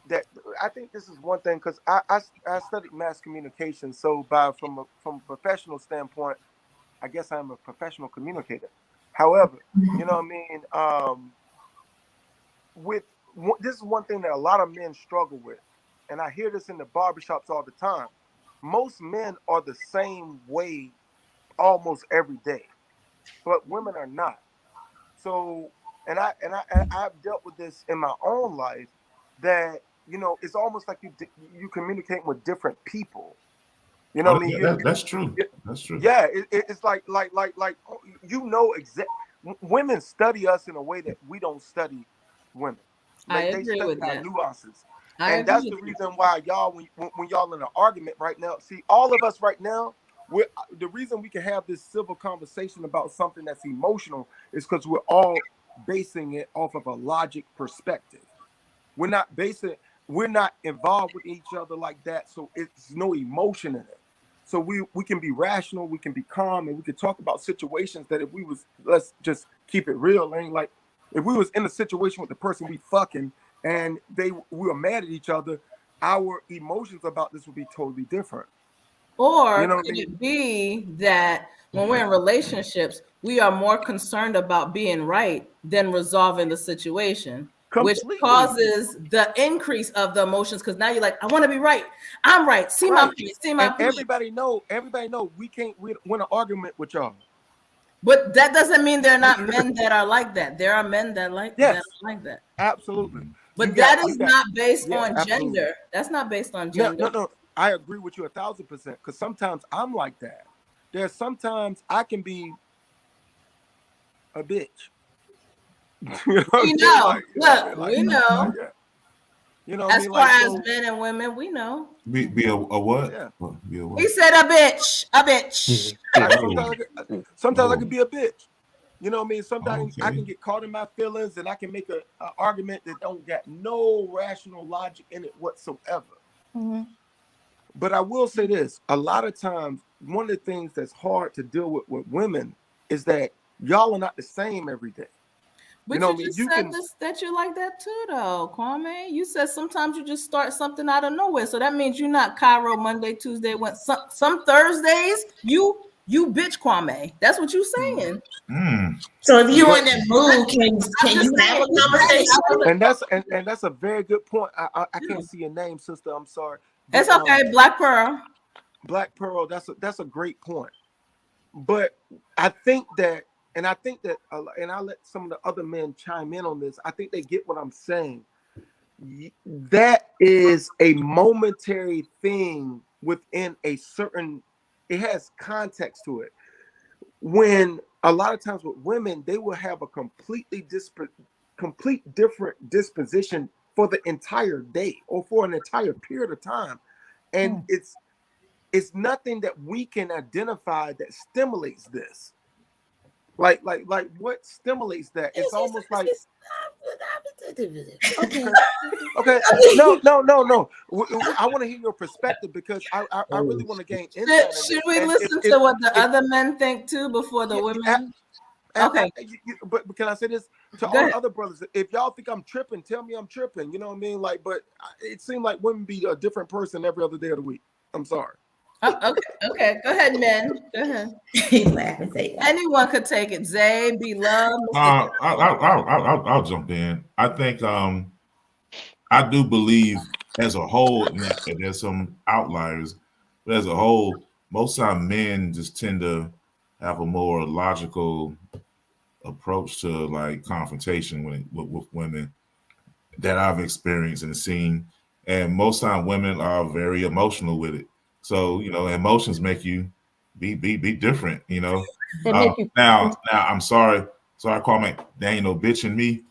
that. I think this is one thing because I studied mass communication. So from a professional standpoint, I guess I'm a professional communicator. However, you know what I mean. This is one thing that a lot of men struggle with. and I hear this in the barbershops all the time, most men are the same way almost every day, but women are not. So, and I've dealt with this in my own life, that it's almost like you communicate with different people. You know what I mean? That's true. That's true. Yeah, it's like women study us in a way that we don't study women. I They agree study with our that. nuances. And that's the reason why y'all, when y'all in an argument right now, see, all of us right now, the reason we can have this civil conversation about something that's emotional is because we're all basing it off of a logic perspective. We're not involved with each other like that, so it's no emotion in it. So we can be rational, we can be calm, and we can talk about situations that if we was, let's just keep it real, ain't like if we was in a situation with the person we fucking and we were mad at each other, our emotions about this would be totally different. Or could it be that when we're in relationships, we are more concerned about being right than resolving the situation, completely, which causes the increase of the emotions? Because now you're like, I want to be right. I'm right. See my point. See my point. Everybody know we can't win an argument with y'all. But that doesn't mean there are not men that are like that. There are men that that are like that. Absolutely. But that is not based on gender. That's not based on gender. No. I agree with you 1,000%. Because sometimes I'm like that. There's sometimes I can be a bitch. We know. Look, we know. As far as men and women, we know. Be a what? Yeah. Be a what? He said a bitch. A bitch. Sometimes I can be a bitch. You know what I mean? Sometimes I can get caught in my feelings, and I can make an argument that don't got no rational logic in it whatsoever. Mm-hmm. But I will say this: a lot of times, one of the things that's hard to deal with women is that y'all are not the same every day. But you just said that you're like that too, though, Kwame. You said sometimes you just start something out of nowhere. So that means you're not Cairo Monday, Tuesday, some Thursdays. You bitch Kwame. That's what you're saying. So if you're in that mood, can you have a conversation? And that's a very good point. I can't see your name, sister. I'm sorry. It's okay, Black Pearl. Black Pearl. That's a great point. But I think that, and I'll let some of the other men chime in on this. I think they get what I'm saying. That is a momentary thing within a certain. It has context to it. When a lot of times with women, they will have a complete different disposition for the entire day or for an entire period of time, and it's nothing that we can identify that stimulates this. Like what stimulates that? It's almost like okay. No. I want to hear your perspective because I really want to gain insight. Should we listen to what the other men think too before the women? Okay. But can I say this to all the other brothers? If y'all think I'm tripping, tell me I'm tripping. You know what I mean? Like, but it seemed like women be a different person every other day of the week. I'm sorry. Okay. Go ahead, men. Go ahead. Anyone could take it. Zay, be loved. I'll jump in. I think I do believe as a whole that there's some outliers, but as a whole, most time men just tend to have a more logical approach to like confrontation with women that I've experienced and seen, and most time women are very emotional with it. So emotions make you be different. Now I'm sorry, Kwame. There ain't no bitch in me.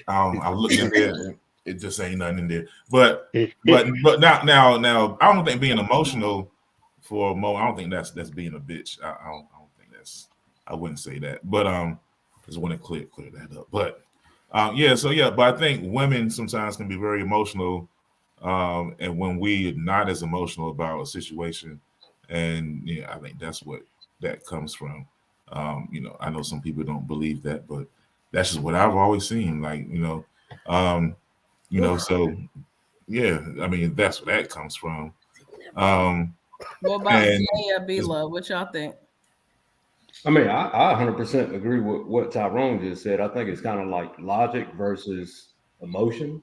I looked in there. It just ain't nothing in there. But now I don't think being emotional for Mo. I don't think that's being a bitch. I don't think that's. I wouldn't say that. But just want to clear that up. But but I think women sometimes can be very emotional. And when we're not as emotional about a situation, and I think that's what that comes from. I know some people don't believe that, but that's just what I've always seen. Like, so yeah, I mean that's where that comes from. What about Zaya B-Love? What y'all think? I mean, I 100% agree with what Tyrone just said. I think it's kind of like logic versus emotion.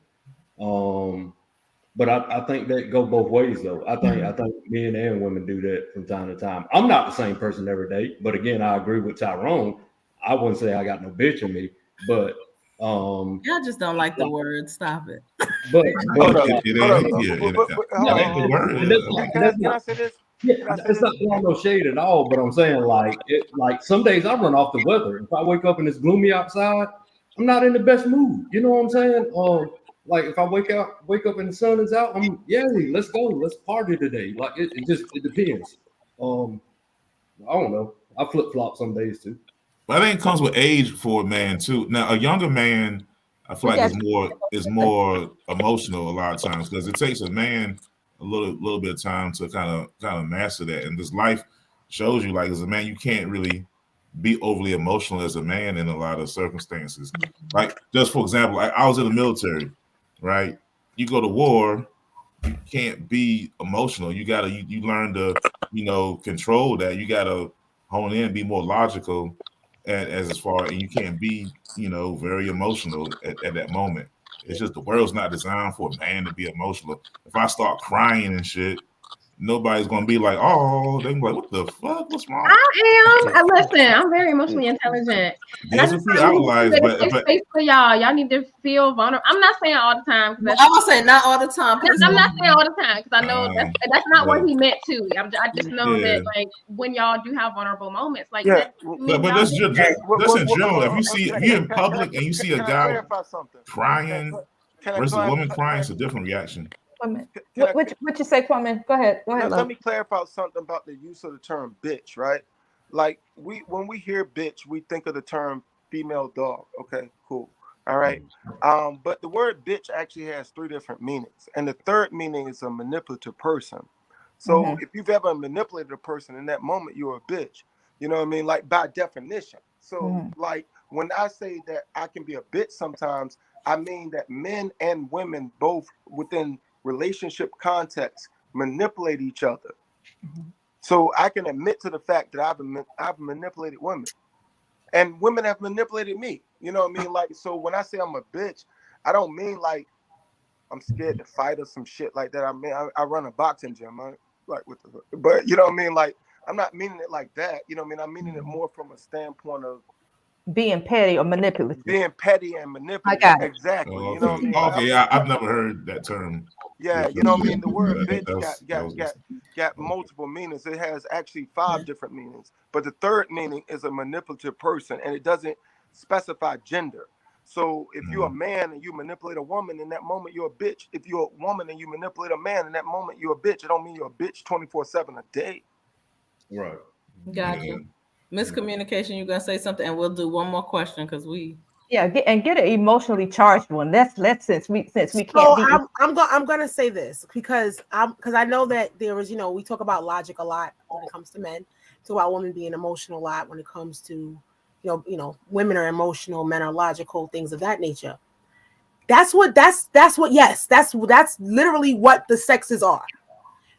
But I think that go both ways though. I think men and women do that from time to time. I'm not the same person every day, but again, I agree with Tyrone. I wouldn't say I got no bitch in me, but y'all just don't like the word. Stop it. But can I say this? It's not throwing no shade at all, but I'm saying like some days I run off the weather. If I wake up and it's gloomy outside, I'm not in the best mood. You know what I'm saying? Like if I wake up and the sun is out, let's go, let's party today. Like it depends. I don't know. I flip flop some days too. But I think it comes with age for a man too. Now a younger man, I feel like is more emotional a lot of times because it takes a man a little bit of time to kind of master that. And this life shows you, like as a man, you can't really be overly emotional as a man in a lot of circumstances. Like just for example, I was in the military, right? You go to war, you can't be emotional. You gotta you learn to control that. You gotta hone in, be more logical, as far, and you can't be very emotional at that moment. It's just the world's not designed for a man to be emotional. If I start crying and shit, nobody's gonna be like, oh, they're like, what the fuck? What's wrong? Listen, I'm very emotionally intelligent. There's a few outliers, but space for y'all need to feel vulnerable. I'm not saying all the time. I was saying not all the time. I'm not saying all the time because I know that's not what he meant to. I just know that like when y'all do have vulnerable moments, like but that's in general. If you're in public and you see a guy crying versus a woman crying, it's a different reaction. What you say, Kwame? Go ahead. Let me clarify something about the use of the term bitch, right? Like when we hear bitch, we think of the term female dog. Okay, cool. All right. But the word bitch actually has 3 different meanings. And the third meaning is a manipulative person. So if you've ever manipulated a person in that moment, you're a bitch. You know what I mean? Like by definition. So like when I say that I can be a bitch sometimes, I mean that men and women both within relationship context manipulate each other. So I can admit to the fact that I've manipulated women, and women have manipulated me. You know what I mean? Like, so when I say I'm a bitch, I don't mean like I'm scared to fight or some shit like that. I mean I run a boxing gym. But you know what I mean? Like I'm not meaning it like that. You know what I mean? I'm meaning it more from a standpoint of being petty or manipulative. Being petty and manipulative. I got it. Exactly. Oh, okay. You know what I mean? Okay, I've never heard that term. Yeah, you know what I mean? The word bitch got multiple meanings. It has actually 5 different meanings. But the third meaning is a manipulative person, and it doesn't specify gender. So if you're a man and you manipulate a woman, in that moment you're a bitch. If you're a woman and you manipulate a man, in that moment you're a bitch. It don't mean you're a bitch 24/7 a day. Right. Gotcha. Miscommunication, you're gonna say something, and we'll do one more question because we get an emotionally charged one. Let's since we can't. So I'm gonna say this because I know that there is, we talk about logic a lot when it comes to men. Talk about women being emotional a lot when it comes to women are emotional, men are logical, things of that nature. That's literally what the sexes are.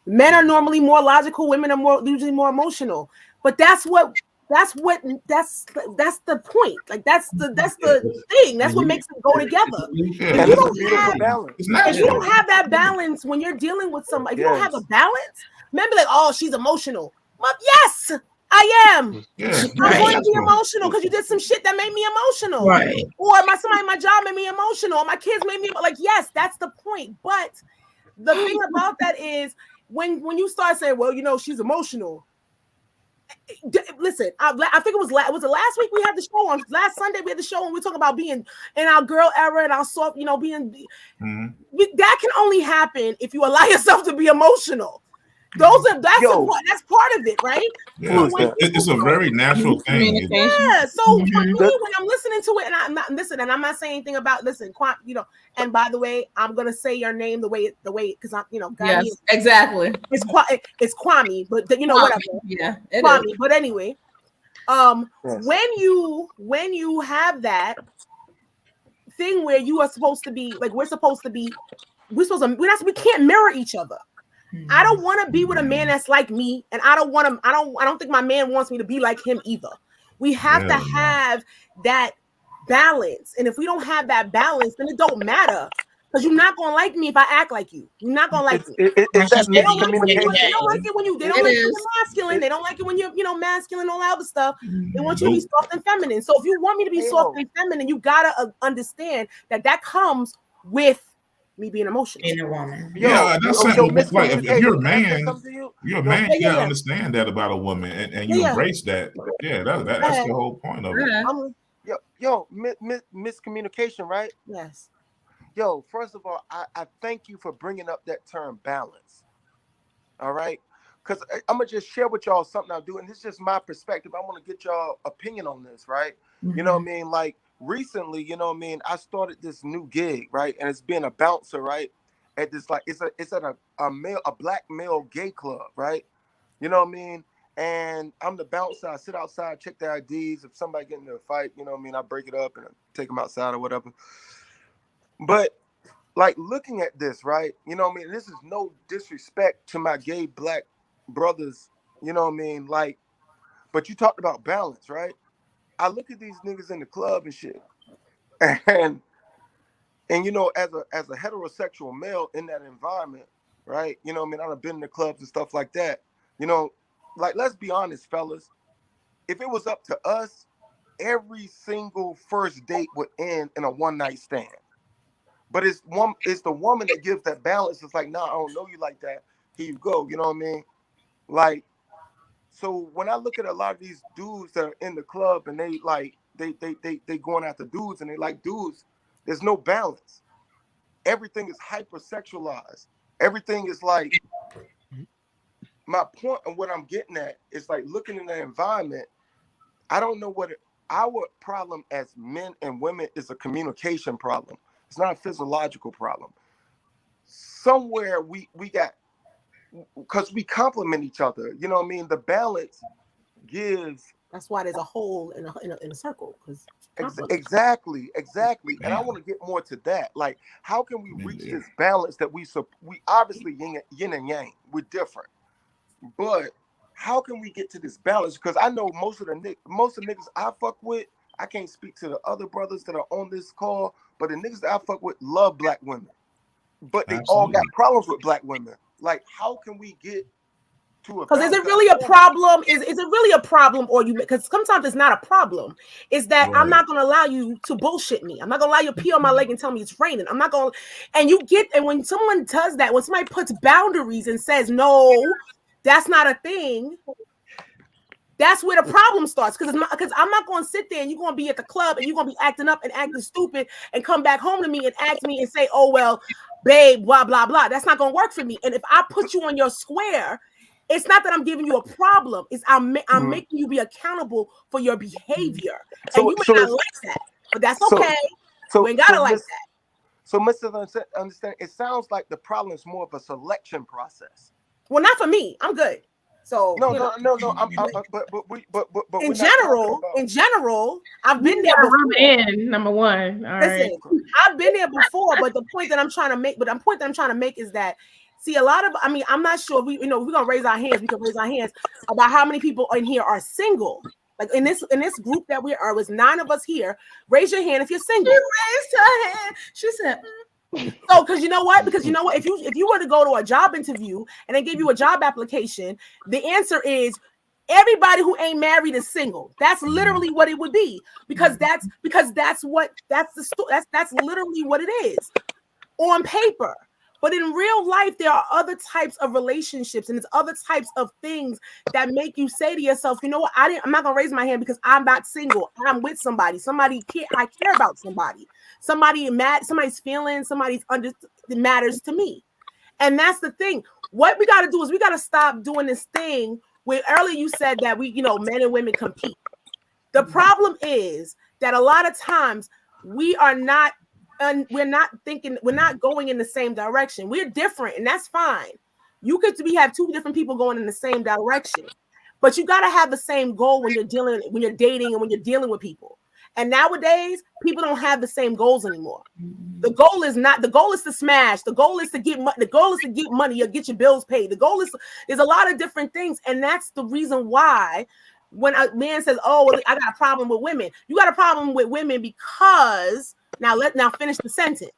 Men are normally more logical, women are usually more emotional. But that's the point. Like that's the thing. That's what makes them go together. If you don't have that balance when you're dealing with somebody, if you don't have a balance, men be like, oh, she's emotional. Well, yes, I am. I'm going to be emotional because you did some shit that made me emotional. Right. Or somebody at my job made me emotional. Or my kids made me like, yes, that's the point. But the thing about that is when you start saying, well, she's emotional. Listen, I think it was last week we had the show on. Last Sunday we had the show and we talking about being in our girl era and our soft, being. That can only happen if you allow yourself to be emotional. That's part of it, right? Yeah, it's a very natural thing. Yeah. So for me, when I'm listening to it, and I'm not saying anything about And by the way, I'm gonna say your name the way because I'm yes, exactly. It's Kwame, but whatever. Yeah, Kwame. Is. But anyway, when you have that thing where you are supposed to be like we can't mirror each other. I don't want to be with a man that's like me, and I don't think my man wants me to be like him either. We have to have that balance, and if we don't have that balance, then it don't matter. Because you're not gonna like me if I act like you. You're not gonna like me. Is that They don't like miscommunication? it when you. They don't like it when you're masculine. They don't like it when you're, masculine, all that other stuff. They want you to be soft and feminine. So if you want me to be soft and feminine, you gotta understand that comes with me being emotional. In a woman. Yeah, that's something. Like if you're a man, you gotta understand that about a woman, and you embrace that. Yeah, that's the whole point of it. Miscommunication, right? Yes. Yo, first of all, I thank you for bringing up that term balance. All right, because I'm gonna just share with y'all something I do, and this is just my perspective. I want to get y'all opinion on this, right? Mm-hmm. You know what I mean? Like recently, you know what I mean, I started this new gig, right? And it's being a bouncer, right? At this, like, it's at a black male gay club, right? You know what I mean? And I'm the bouncer. I sit outside, check their IDs. If somebody get into a fight, you know what I mean, I break it up and I take them outside or whatever. But like looking at this, right? You know what I mean? This is no disrespect to my gay black brothers, you know what I mean? Like, but you talked about balance, right? I look at these niggas in the club and shit. And you know, as a heterosexual male in that environment, right? You know what I mean? I've been in the clubs and stuff like that. You know, like, let's be honest, fellas. If it was up to us, every single first date would end in a one-night stand. But it's the woman that gives that balance. It's like, nah, I don't know you like that. Here you go. You know what I mean? Like, so when I look at a lot of these dudes that are in the club and they like they going after dudes and they like dudes, there's no balance. Everything is hypersexualized. Everything is like, my point and what I'm getting at is like looking in the environment. I don't know what our problem as men and women is a communication problem. It's not a physiological problem. Somewhere we got, because we complement each other. You know what I mean? The balance gives. That's why there's a hole in a circle. Exactly. And I want to get more to that. Like, how can we reach this balance that we obviously yin and yang. We're different, but how can we get to this balance? Because I know most of the niggas I fuck with. I can't speak to the other brothers that are on this call, but the niggas that I fuck with love black women. But they all got problems with black women. Like, how can we get to a balance? Because is it really a problem? Is it really a problem, or you? Because sometimes it's not a problem. Is that I'm not gonna allow you to bullshit me. I'm not gonna allow you to pee on my leg and tell me it's raining. I'm not gonna. And when someone does that, when somebody puts boundaries and says no, that's not a thing. That's where the problem starts, because I'm not going to sit there and you're going to be at the club and you're going to be acting up and acting stupid and come back home to me and ask me and say, oh, well, babe, blah, blah, blah. That's not going to work for me. And if I put you on your square, it's not that I'm giving you a problem. It's I'm making you be accountable for your behavior. And you may not like that, but that's okay. So we ain't got to like that. So, Mr. Understand, it sounds like the problem is more of a selection process. Well, not for me. I'm good. So no. But in general, I've been there before. Number one. All Listen, right. I've been there before, but the point that I'm trying to make, is that, see, a lot of, I'm not sure we're gonna raise our hands. We can raise our hands about how many people in here are single. Like in this group that we are, was 9 of us here. Raise your hand if you're single. She raised her hand. She said. So, because you know what? If you were to go to a job interview and they give you a job application, the answer is everybody who ain't married is single. That's literally what it would be, because that's literally what it is on paper. But in real life, there are other types of relationships and it's other types of things that make you say to yourself, you know what? I'm not gonna raise my hand because I'm not single. I'm with somebody. I care about somebody. Somebody's feelings. It matters to me. And that's the thing. What we got to do is we got to stop doing this thing where earlier you said that men and women compete. The problem is that a lot of times we're not going in the same direction. We're different, and that's fine. We have 2 different people going in the same direction, but you got to have the same goal when you're dating and when you're dealing with people. And nowadays, people don't have the same goals anymore. The goal is to smash. The goal is to get money. The goal is to get money or get your bills paid. There's a lot of different things, and that's the reason why when a man says, "Oh, well, I got a problem with women," you got a problem with women because. Now finish the sentence.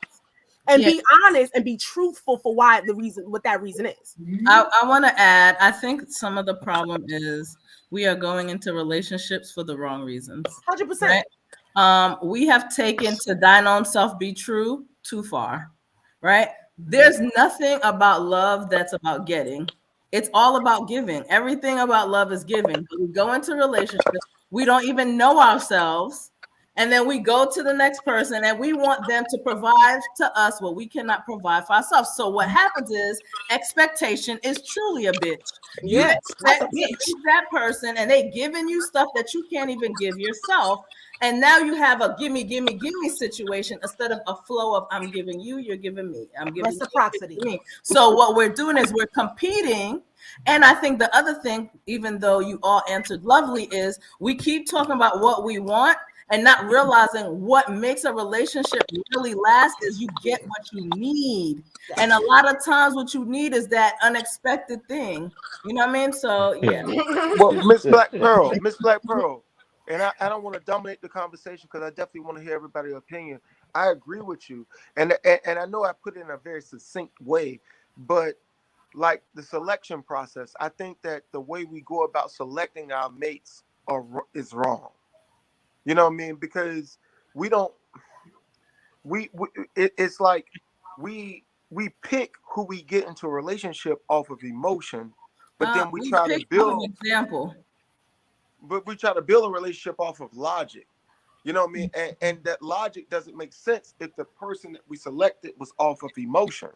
and be honest and be truthful for what that reason is. I want to add, I think some of the problem is we are going into relationships for the wrong reasons. 100%. Right? We have taken to thine own self be true too far, right? There's nothing about love that's about getting. It's all about giving. Everything about love is giving. But we go into relationships, we don't even know ourselves. And then we go to the next person and we want them to provide to us what we cannot provide for ourselves. So what happens is expectation is truly a bitch. You expect to please that person and they giving you stuff that you can't even give yourself. And now you have a gimme situation instead of a flow of I'm giving you, you're giving me. I'm giving reciprocity. You, so what we're doing is we're competing. And I think the other thing, even though you all answered lovely, is we keep talking about what we want and not realizing what makes a relationship really last is you get what you need. And a lot of times what you need is that unexpected thing. You know what I mean? So yeah. Well, Miss Black Pearl, and I don't want to dominate the conversation because I definitely want to hear everybody's opinion. I agree with you. And I know I put it in a very succinct way, but like the selection process, I think that the way we go about selecting our mates is wrong. You know what I mean? Because it's like we pick who we get into a relationship off of emotion, but then we try to build an example. But we try to build a relationship off of logic. You know what I mean? And that logic doesn't make sense if the person that we selected was off of emotion.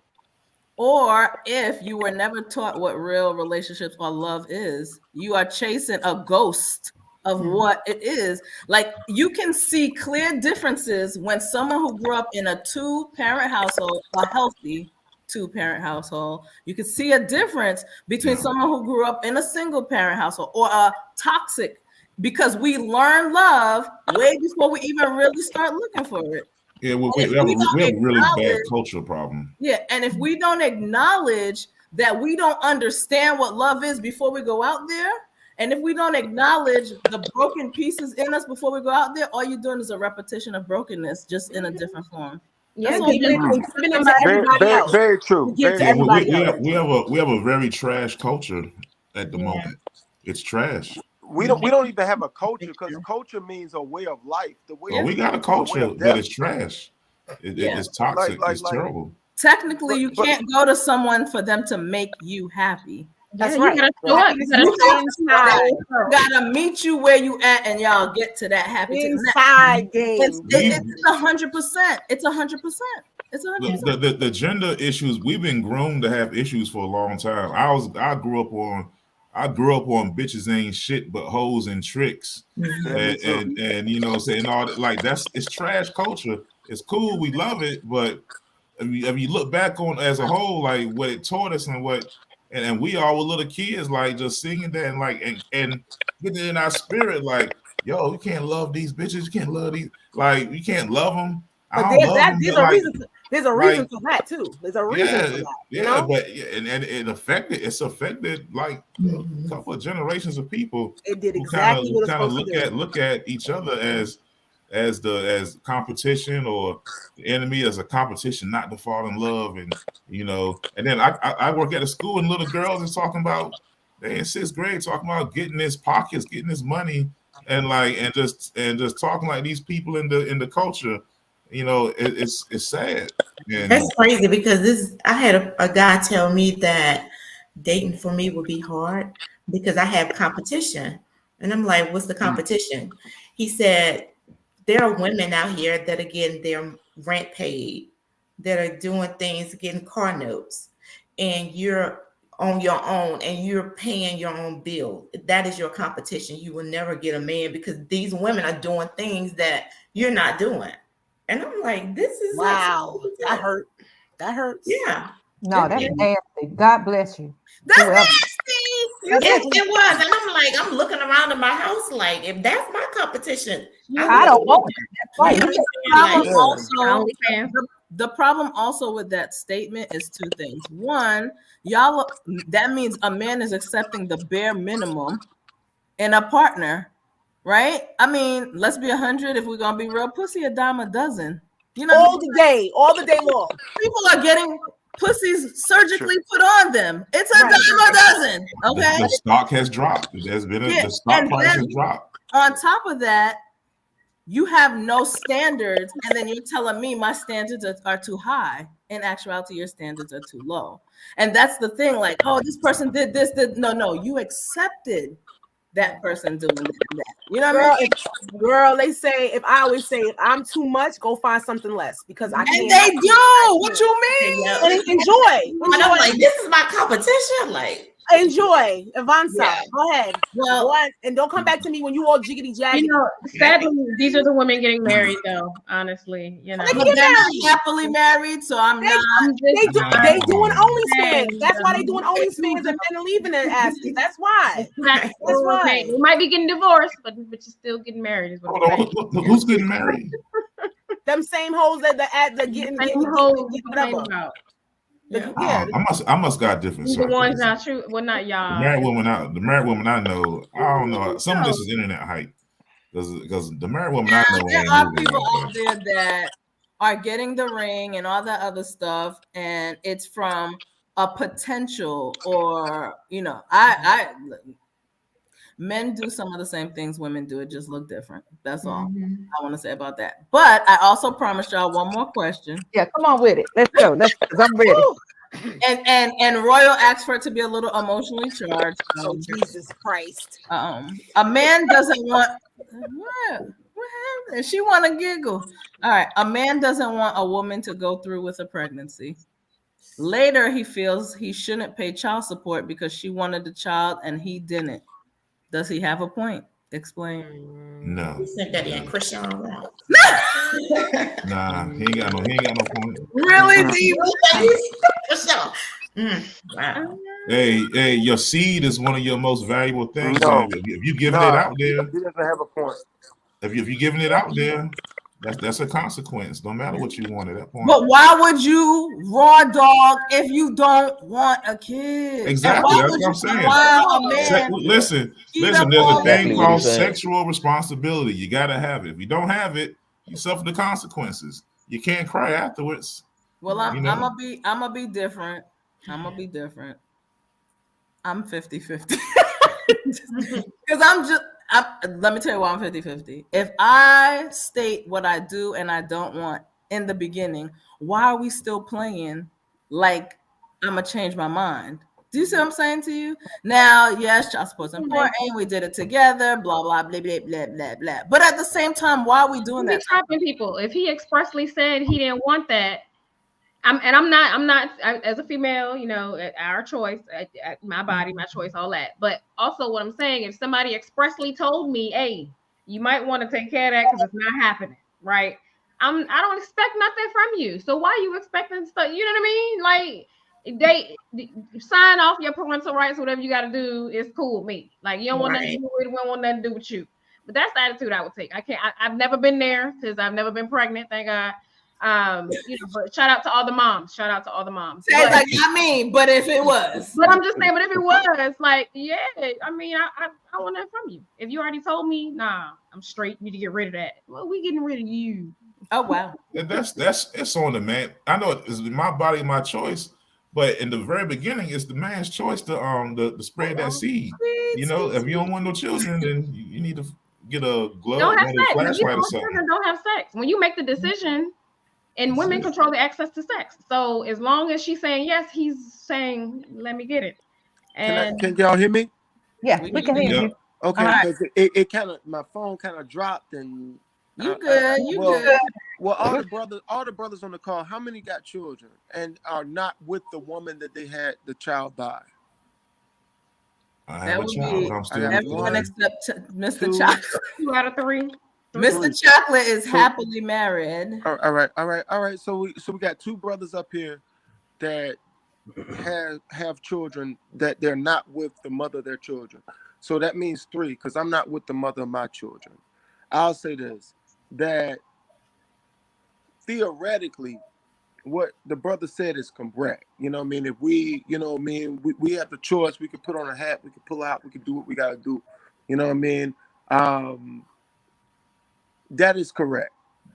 Or if you were never taught what real relationships or love is, you are chasing a ghost of what it is. Like you can see clear differences when someone who grew up in a 2-parent household, a healthy 2-parent household, you can see a difference between someone who grew up in a 1-parent household or a toxic, because we learn love way before we even really start looking for it. Yeah, we have a really bad cultural problem. Yeah, and if we don't acknowledge that we don't understand what love is before we go out there, and if we don't acknowledge the broken pieces in us before we go out there, all you're doing is a repetition of brokenness, just in a different form. Yeah, very true. We have a very trash culture at the moment. It's trash. We don't even have a culture, because culture means a way of life. We got a culture, but it's trash. It's toxic. It's terrible. Technically, you can't go to someone for them to make you happy. That's right. You gotta meet you where you at, and y'all get to that happy inside game. It's 100%. It's 100%. It's 100%. The gender issues, we've been groomed to have issues for a long time. I grew up on bitches ain't shit but hoes and tricks, and you know, saying all that, like it's trash culture. It's cool, we love it, but if you look back on as a whole, like what it taught us and we all were little kids, like just singing that and like and getting in our spirit, like, yo, you can't love these bitches, you can't love these, like you can't love them. There's a reason for that too. There's a reason for that. Yeah, but and it's affected like a couple of generations of people. It did exactly what it's supposed to do. Look at each other as competition, or the enemy as a competition not to fall in love, and you know. And then I work at a school, and little girls is talking about, they in 6th grade talking about getting his pockets, getting his money, and just talking like these people in the culture. You know, it's sad. And that's crazy, because I had a guy tell me that dating for me would be hard because I have competition, and I'm like, what's the competition? He said, there are women out here that are getting their rent paid, that are doing things, getting car notes, and you're on your own and you're paying your own bill. That is your competition. You will never get a man because these women are doing things that you're not doing. And I'm like, this is wow. That hurt. That hurts. Yeah. No, that's nasty. God bless you. That's nasty. It was. And I'm like, I'm looking around in my house like, if that's my competition, I don't want that. The problem also with that statement is 2 things. One, that means a man is accepting the bare minimum in a partner, right? I mean, let's be 100 if we're gonna be real. Pussy a dime a dozen. You know, all the day long. People are getting pussies surgically put on them. It's a dime a dozen. Okay, the stock has dropped. There's been the stock price has dropped. On top of that, you have no standards, and then you're telling me my standards are too high. In actuality, your standards are too low. And that's the thing, like, oh, this person did this, no, you accepted that person doing that. You know what I mean? Girl, I always say, if I'm too much, go find something less, because I can't. And they do. What you mean? Yeah. Enjoy. And I'm like, this is my competition. Like, enjoy. Avanza. Yeah. Go ahead. Well, and don't come back to me when you all jiggity jaggedy. You know, sadly, these are the women getting married, though. Honestly, you know, they're not happily married, so I'm not. They doing OnlyFans. That's why they doing OnlyFans, and men are leaving their asses. That's why. That's why. They might be getting divorced, but you're still getting married. Is what who's getting married? Them same hoes that getting whatever. Yeah. I must got different. The ones not true. Well, not y'all. The married woman I know. I don't know. Some of this is internet hype. Because the married woman I know. There are people out there that are getting the ring and all that other stuff, and it's from a potential, or I men do some of the same things women do. It just look different. That's all I want to say about that. But I also promised y'all one more question. Yeah, come on with it. Let's go. I'm ready. And Royal asked for it to be a little emotionally charged. Oh, Jesus Christ. A man doesn't want what happened? She want to giggle. All right. A man doesn't want a woman to go through with a pregnancy. Later, he feels he shouldn't pay child support because she wanted the child and he didn't. Does he have a point? Explain. No. You think that in Christian? Nah, he ain't got no point. Really deep. Wow. Hey, your seed is one of your most valuable things. No. If you giving it out there, he doesn't have a point. If you're giving it out there, that's a consequence. No matter what you want at that point. But why would you raw dog if you don't want a kid? Exactly. That's what I'm saying. Listen. There's a thing called sexual responsibility. You gotta have it. If you don't have it, you suffer the consequences. You can't cry afterwards. Well, I'm gonna be different. I'm 50-50. Because let me tell you why I'm 50-50. If I state what I do and I don't want in the beginning, why are we still playing like I'm gonna change my mind? Do you see what I'm saying to you? Now, yes, child support is important. We did it together, blah, blah, blah, blah, blah, blah, blah. But at the same time, why are we doing that? Trapping people. If he expressly said he didn't want that, I'm not as a female, our choice, my body, my choice, all that. But also what I'm saying, if somebody expressly told me, hey, you might want to take care of that because it's not happening, right? I don't expect nothing from you. So why are you expecting stuff? You know what I mean? Like, they sign off your parental rights, whatever you got to do is cool with me. Like, you don't want nothing to do with it, we don't want nothing to do with you. But that's the attitude I would take. I've never been there because I've never been pregnant, thank God. But shout out to all the moms. Say but if it was. But I'm just saying, but if it was, like, yeah, I mean, I want that from you. If you already told me, nah, I'm straight, you need to get rid of that. Well, we getting rid of you. Oh wow. It's on the man. I know it's my body, my choice. But in the very beginning, it's the man's choice to spread that seed. If you don't want no children, then you need to get a glove and a flashlight or something. Don't have sex. When you make the decision, and women control the access to sex. So as long as she's saying yes, he's saying, let me get it. And can y'all hear me? Yeah, we can hear you. Okay, because it kind of, my phone kind of dropped and you good. Well, all the brothers on the call, how many got children and are not with the woman that they had the child by? I have a child. I'm still everyone except Mr. Chocolate. 2 out of 3. Mr. Chocolate is happily married. All right. So we got 2 brothers up here that have children that they're not with the mother of their children. So that means 3, because I'm not with the mother of my children. I'll say this, that theoretically, what the brother said is correct. You know what I mean? If we, we have the choice, we could put on a hat, we could pull out, we could do what we got to do. You know what I mean? That is correct.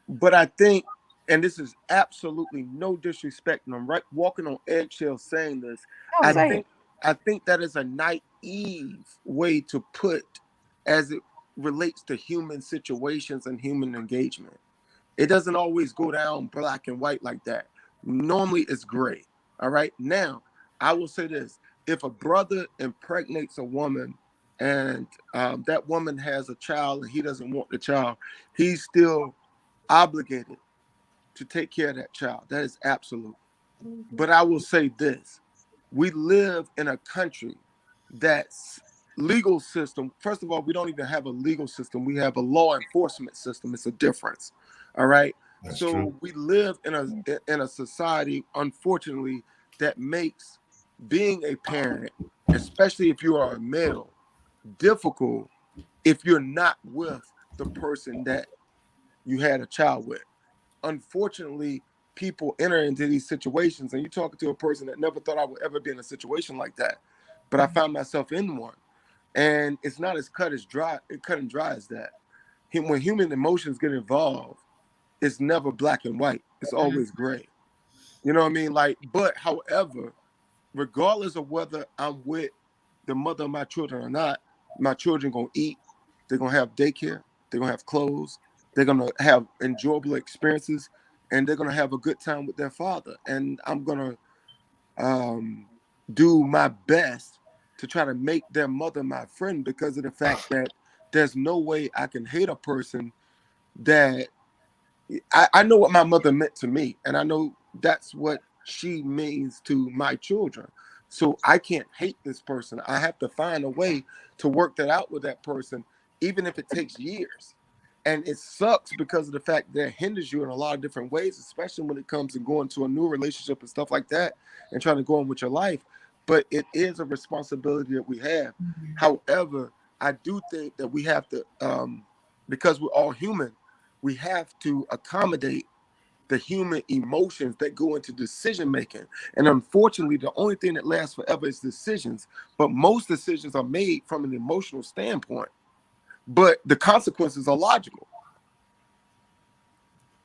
But I think and this is absolutely no disrespect, and I'm right walking on eggshells saying this. No, I think that is a naive way to put as it relates to human situations and human engagement. It doesn't always go down black and white like that. Normally it's gray. All right. Now, I will say this. If a brother impregnates a woman and that woman has a child and he doesn't want the child, he's still obligated to take care of that child. That is absolute. But I will say this. We live in a country that's legal system. First of all, we don't even have a legal system. We have a law enforcement system. It's a difference. All right. That's so true. We live in a society, unfortunately, that makes being a parent, especially if you are a male, difficult if you're not with the person that you had a child with. Unfortunately, people enter into these situations, and you're talking to a person that never thought I would ever be in a situation like that, but I found myself in one, and it's not as cut and dry as that. When human emotions get involved, it's never black and white. It's always gray. You know what I mean? Like, but however, regardless of whether I'm with the mother of my children or not, my children gonna eat. They're gonna have daycare. They're gonna have clothes. They're gonna have enjoyable experiences, and they're gonna have a good time with their father. And I'm gonna do my best to try to make their mother my friend, because of the fact that there's no way I can hate a person that I know what my mother meant to me, and I know that's what she means to my children. So I can't hate this person. I have to find a way to work that out with that person, even if it takes years. And it sucks because of the fact that it hinders you in a lot of different ways, especially when it comes to going to a new relationship and stuff like that and trying to go on with your life. But it is a responsibility that we have. However, I do think that we have to, because we're all human, we have to accommodate the human emotions that go into decision making. And unfortunately, the only thing that lasts forever is decisions. But most decisions are made from an emotional standpoint, but the consequences are logical.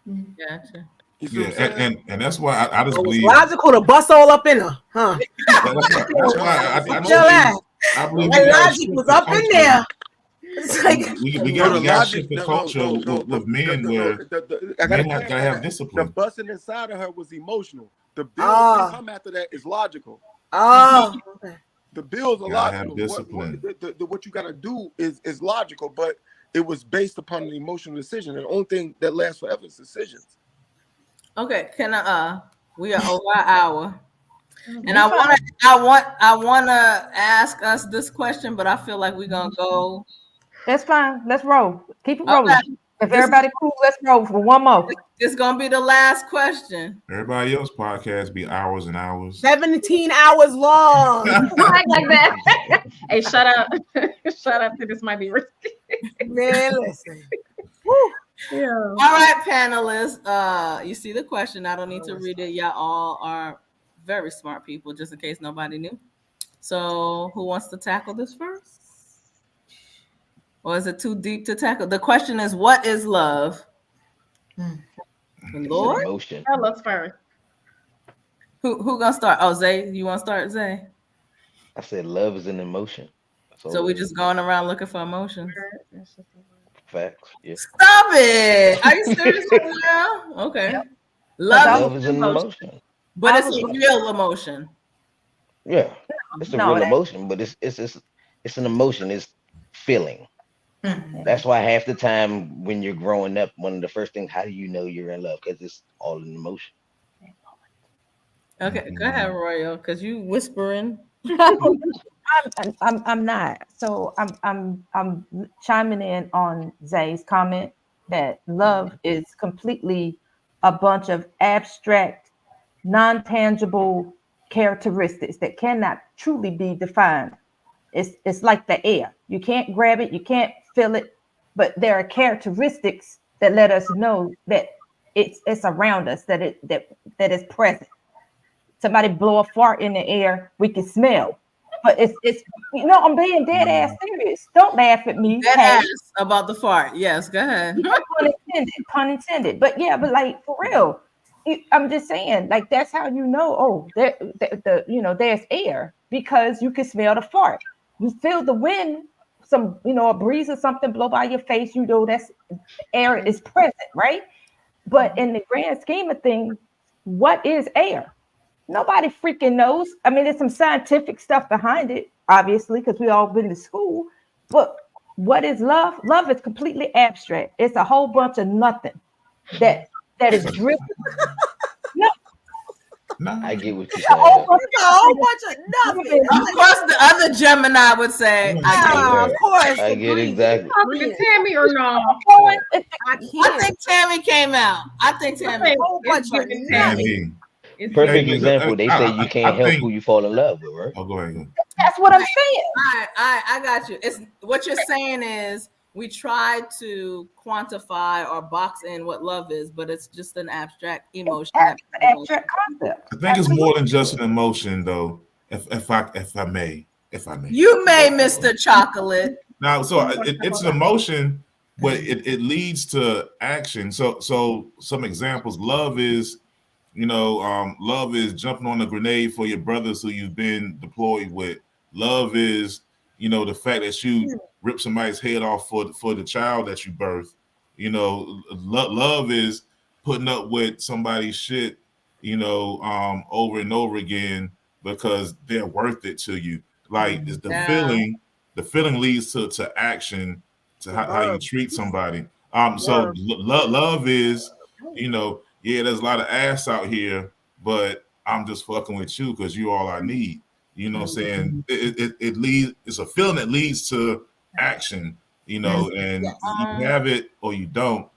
Gotcha. You see what I'm saying? And that's why I just believe logical to bust all up in her, huh? That's why I believe that logic was up in there. It's like we got to shift the culture with men where men gotta have discipline. The busting inside of her was emotional. The bills that come after that is logical. Okay. The bills are logical. Have discipline. What you got to do is logical, but it was based upon an emotional decision. And the only thing that lasts forever is decisions. Okay, we are over an hour. And I wanna ask us this question, but I feel like we're gonna go. That's fine. Let's roll. Keep it rolling. Okay. If everybody cool, let's roll for one more. It's gonna be the last question. Everybody else podcast be hours and hours. 17 hours long. Like that. Hey, shut up. Shut up. This might be risky. Man, listen. Yeah. All right, panelists. You see the question. I don't need to read it. Y'all all are very smart people, just in case nobody knew. So who wants to tackle this first? Or is it too deep to tackle? The question is, what is love? Lord? Emotion. I love first. Who gonna start? Oh, Zay, you want to start, Zay? I said love is an emotion. So we just going around looking for emotions. Facts. Yeah. Stop it! Are you serious right now? Okay. Yep. Love is an emotion, but it's a real emotion. Yeah, it's a real emotion, but it's an emotion. It's feeling. Mm-hmm. That's why half the time when you're growing up, one of the first things, how do you know you're in love? Because it's all an emotion. Okay, go ahead, Royal, because you whispering. I'm not. So I'm chiming in on Zay's comment that love is completely a bunch of abstract, non-tangible characteristics that cannot truly be defined. It's like the air. You can't grab it, you can't feel it, but there are characteristics that let us know that it's around us, that is present. Somebody blow a fart in the air, we can smell. But it's I'm being dead ass serious. Don't laugh at me. Dead ass about the fart. Yes, go ahead. Pun intended. But yeah, but like for real, I'm just saying, like that's how you know. Oh, there's air because you can smell the fart. You feel the wind, some a breeze or something blow by your face. That's air is present, right? But in the grand scheme of things, what is air? Nobody freaking knows. I mean, there's some scientific stuff behind it, obviously, because we all been to school. But what is love? Love is completely abstract. It's a whole bunch of nothing that is driven. No, I get what you're saying. A whole bunch of nothing. Of course, the other Gemini would say, of course. I get exactly. Tammy or no? I think Tammy came out. I think Tammy. A whole bunch of nothing. Perfect example. They say you can't help who you fall in love with, right? Oh, go ahead. That's what I'm saying. I got you. It's what you're saying is we try to quantify or box in what love is, but it's just an abstract emotion. Abstract concept. I think it's more than just an emotion, though. If I may. You may, Mr. Chocolate. Now, so it's an emotion, but it leads to action. So some examples. Love is jumping on a grenade for your brothers who you've been deployed with. Love is, the fact that you rip somebody's head off for the child that you birthed. Love is putting up with somebody's shit, over and over again because they're worth it to you. Like the feeling leads to action, to how you treat somebody. So love is, there's a lot of ass out here, but I'm just fucking with you because you're all I need. You know what I'm saying? It leads. It's a feeling that leads to action. And you have it or you don't.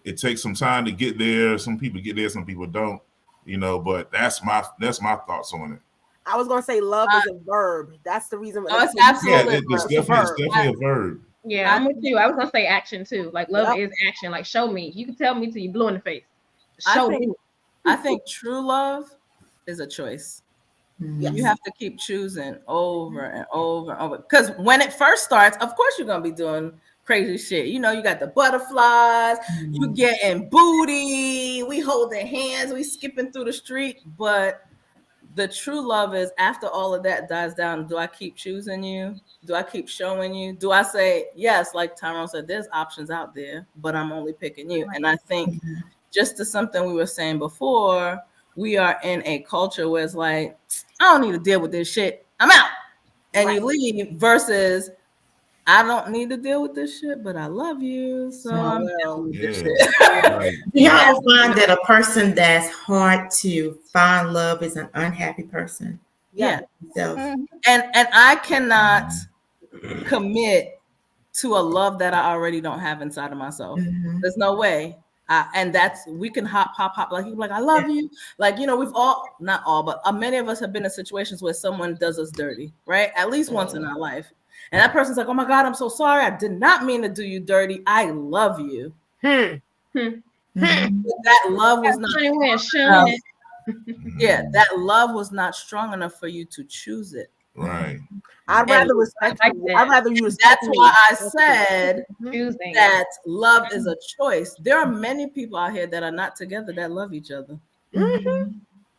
It takes some time to get there. Some people get there, some people don't. But that's my thoughts on it. I was gonna say love is a verb. That's the reason. It's absolutely it's definitely a verb. Yeah, I'm with you. I was gonna say action too. Like love is action. Like show me. You can tell me till you blue in the face. Show me. I think true love is a choice. Yes. You have to keep choosing over and over and over. Because when it first starts, of course you're gonna be doing crazy shit. You got the butterflies, you getting booty, we holding hands, we skipping through the street. But the true love is after all of that dies down, do I keep choosing you? Do I keep showing you? Do I say, yes, like Tyrone said, there's options out there, but I'm only picking you. And I think just to something we were saying before, we are in a culture where it's like, I don't need to deal with this shit. I'm out. And you leave versus I don't need to deal with this shit, but I love you. So I'm dealing with this shit. Y'all find that a person that's hard to find love is an unhappy person. Yeah. And I cannot commit to a love that I already don't have inside of myself. There's no way. And that's, we can hop, like you like, I love you. Like, we've all, not all, but many of us have been in situations where someone does us dirty, right? At least once in our life. And that person's like, oh my God, I'm so sorry. I did not mean to do you dirty. I love you. That love was not that love was not strong enough for you to choose it. Right. I'd rather respect you. I'd rather you respect That's why I said that love is a choice. There are many people out here that are not together that love each other.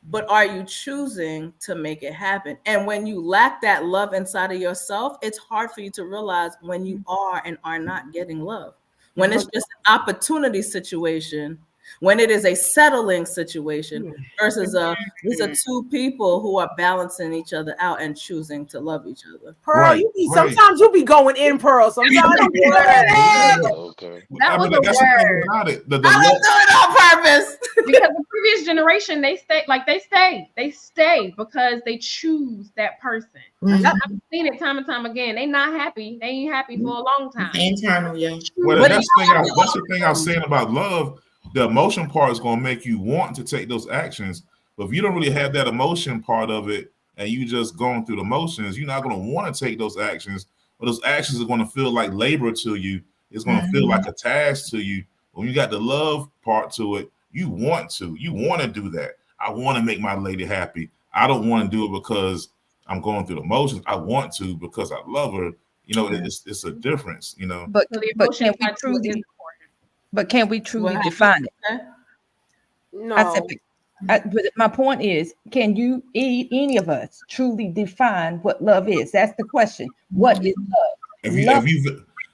But are you choosing to make it happen? And when you lack that love inside of yourself, it's hard for you to realize when you are and are not getting love. When it's just an opportunity situation, when it is a settling situation versus these are two people who are balancing each other out and choosing to love each other. Pearl, sometimes you be going in, Pearl. Sometimes that was a word. I was doing it on purpose. Because the previous generation, they stay because they choose that person. I've seen it time and time again. They not happy. They ain't happy for a long time. Internal, yeah. Well, that's the thing I was saying about love. The emotion part is going to make you want to take those actions. But if you don't really have that emotion part of it and you just going through the motions, you're not going to want to take those actions. But those actions are going to feel like labor to you. It's going to feel like a task to you. When you got the love part to it, you want to do that. I want to make my lady happy. I don't want to do it because I'm going through the motions. I want to because I love her. You know, it's a difference. You know, but can we truly define it? No. I said, but my point is, can you, any of us, truly define what love is? That's the question. What is love?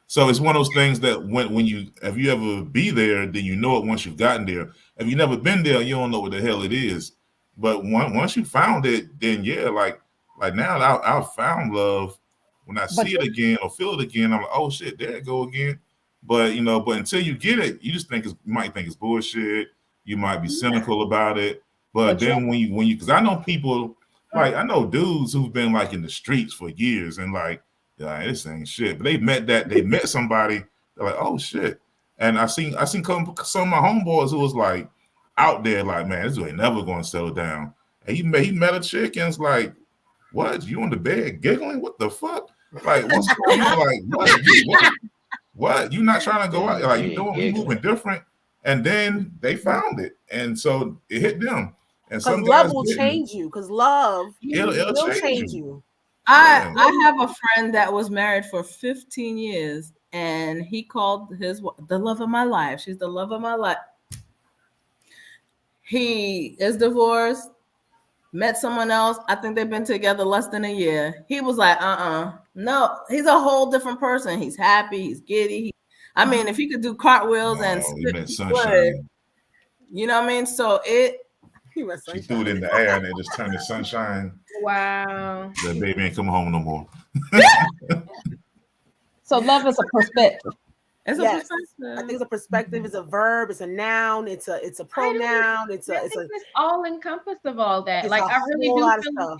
So it's one of those things that when you, if you ever be there, then you know it once you've gotten there. If you've never been there, you don't know what the hell it is. But once you found it, then yeah, like now I found love. When I see it again or feel it again, I'm like, oh shit, there it go again. But but until you get it, you just you might think it's bullshit. You might be cynical about it. But then when you, because I know people, like I know dudes who've been like in the streets for years and like, yeah, this ain't shit. But they met somebody. They're like, oh shit. And I seen some of my homeboys who was like out there, like, man, this ain't never going to settle down. And he met a chick and it's like, what? You on the bed giggling? What the fuck? Like, what's going on? Like, what? You not trying to go out? Like, you moving different. And then they found it, and so it hit them. And some love will change you. Because love will change you. I have a friend that was married for 15 years, and he called the love of my life. She's the love of my life. He is divorced, met someone else. I think they've been together less than a year. He was like, no, he's a whole different person. He's happy, he's giddy. I mean, if he could do cartwheels and spit, sunshine. You know what I mean? So she threw it in the air and it just turned to sunshine. Wow. The baby ain't coming home no more. So love is a perspective. It's a perspective. I think it's a perspective. It's a verb. It's a noun. It's a pronoun. It's all encompassed of all that. Like I really do feel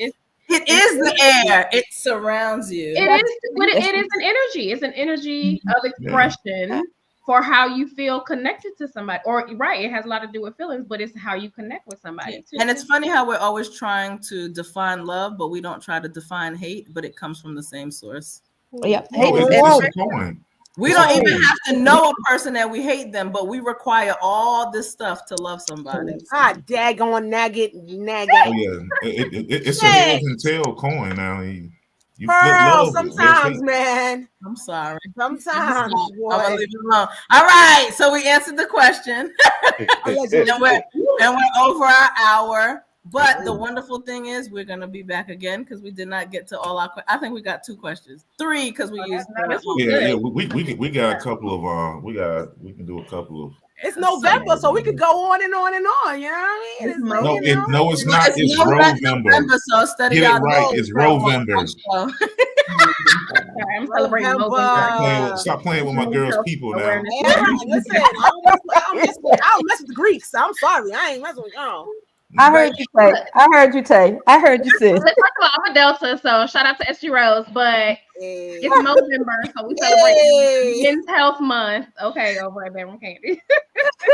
it is the air. It surrounds you. It is, but it is an energy. It's an energy of expression for how you feel connected to somebody. Or it has a lot to do with feelings, but it's how you connect with somebody too. And it's funny how we're always trying to define love, but we don't try to define hate, but it comes from the same source. Yeah. We don't even have to know a person that we hate them, but we require all this stuff to love somebody. Daggone nugget. Oh yeah, it's a heads and tail coin now. You Pearl, sometimes, man. I'm sorry. Sometimes, I'm gonna leave it alone. All right, so we answered the question, and we're over our hour. But the wonderful thing is, we're gonna be back again because we did not get to all our. I think we got 2 questions, 3 because we used. We got a couple of. We can do a couple of. It's November, so we could go on and on and on. You know what I mean? It's not. It's November. So study Get it right. It's November. I'm celebrating November. Stop playing with my girls' people now. Listen, I don't mess with the Greeks. I'm sorry, I ain't messing with y'all. I heard you say. I heard you say. I'm a Delta, so shout out to SG Rose, but it's November, so we celebrate Men's Health Month. Okay, over at Bedroom Candy.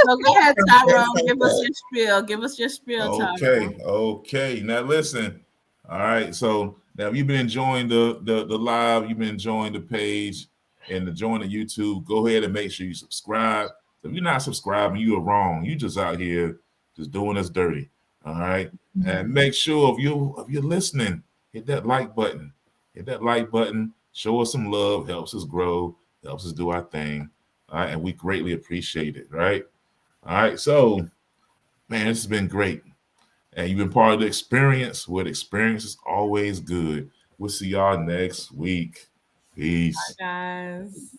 So go ahead, Tyrone. Give us your spiel. Tyrone. Okay. Now listen. All right. So now you've been enjoying the live, you've been enjoying the page and enjoying the YouTube. Go ahead and make sure you subscribe. If you're not subscribing, you are wrong. You just out here just doing us dirty. All right. Mm-hmm. And make sure if you're listening, hit that like button. Hit that like button. Show us some love. Helps us grow. Helps us do our thing. All right. And we greatly appreciate it. Right. All right. So, man, this has been great. And you've been part of the experience. What experience is always good. We'll see y'all next week. Peace. Bye, guys.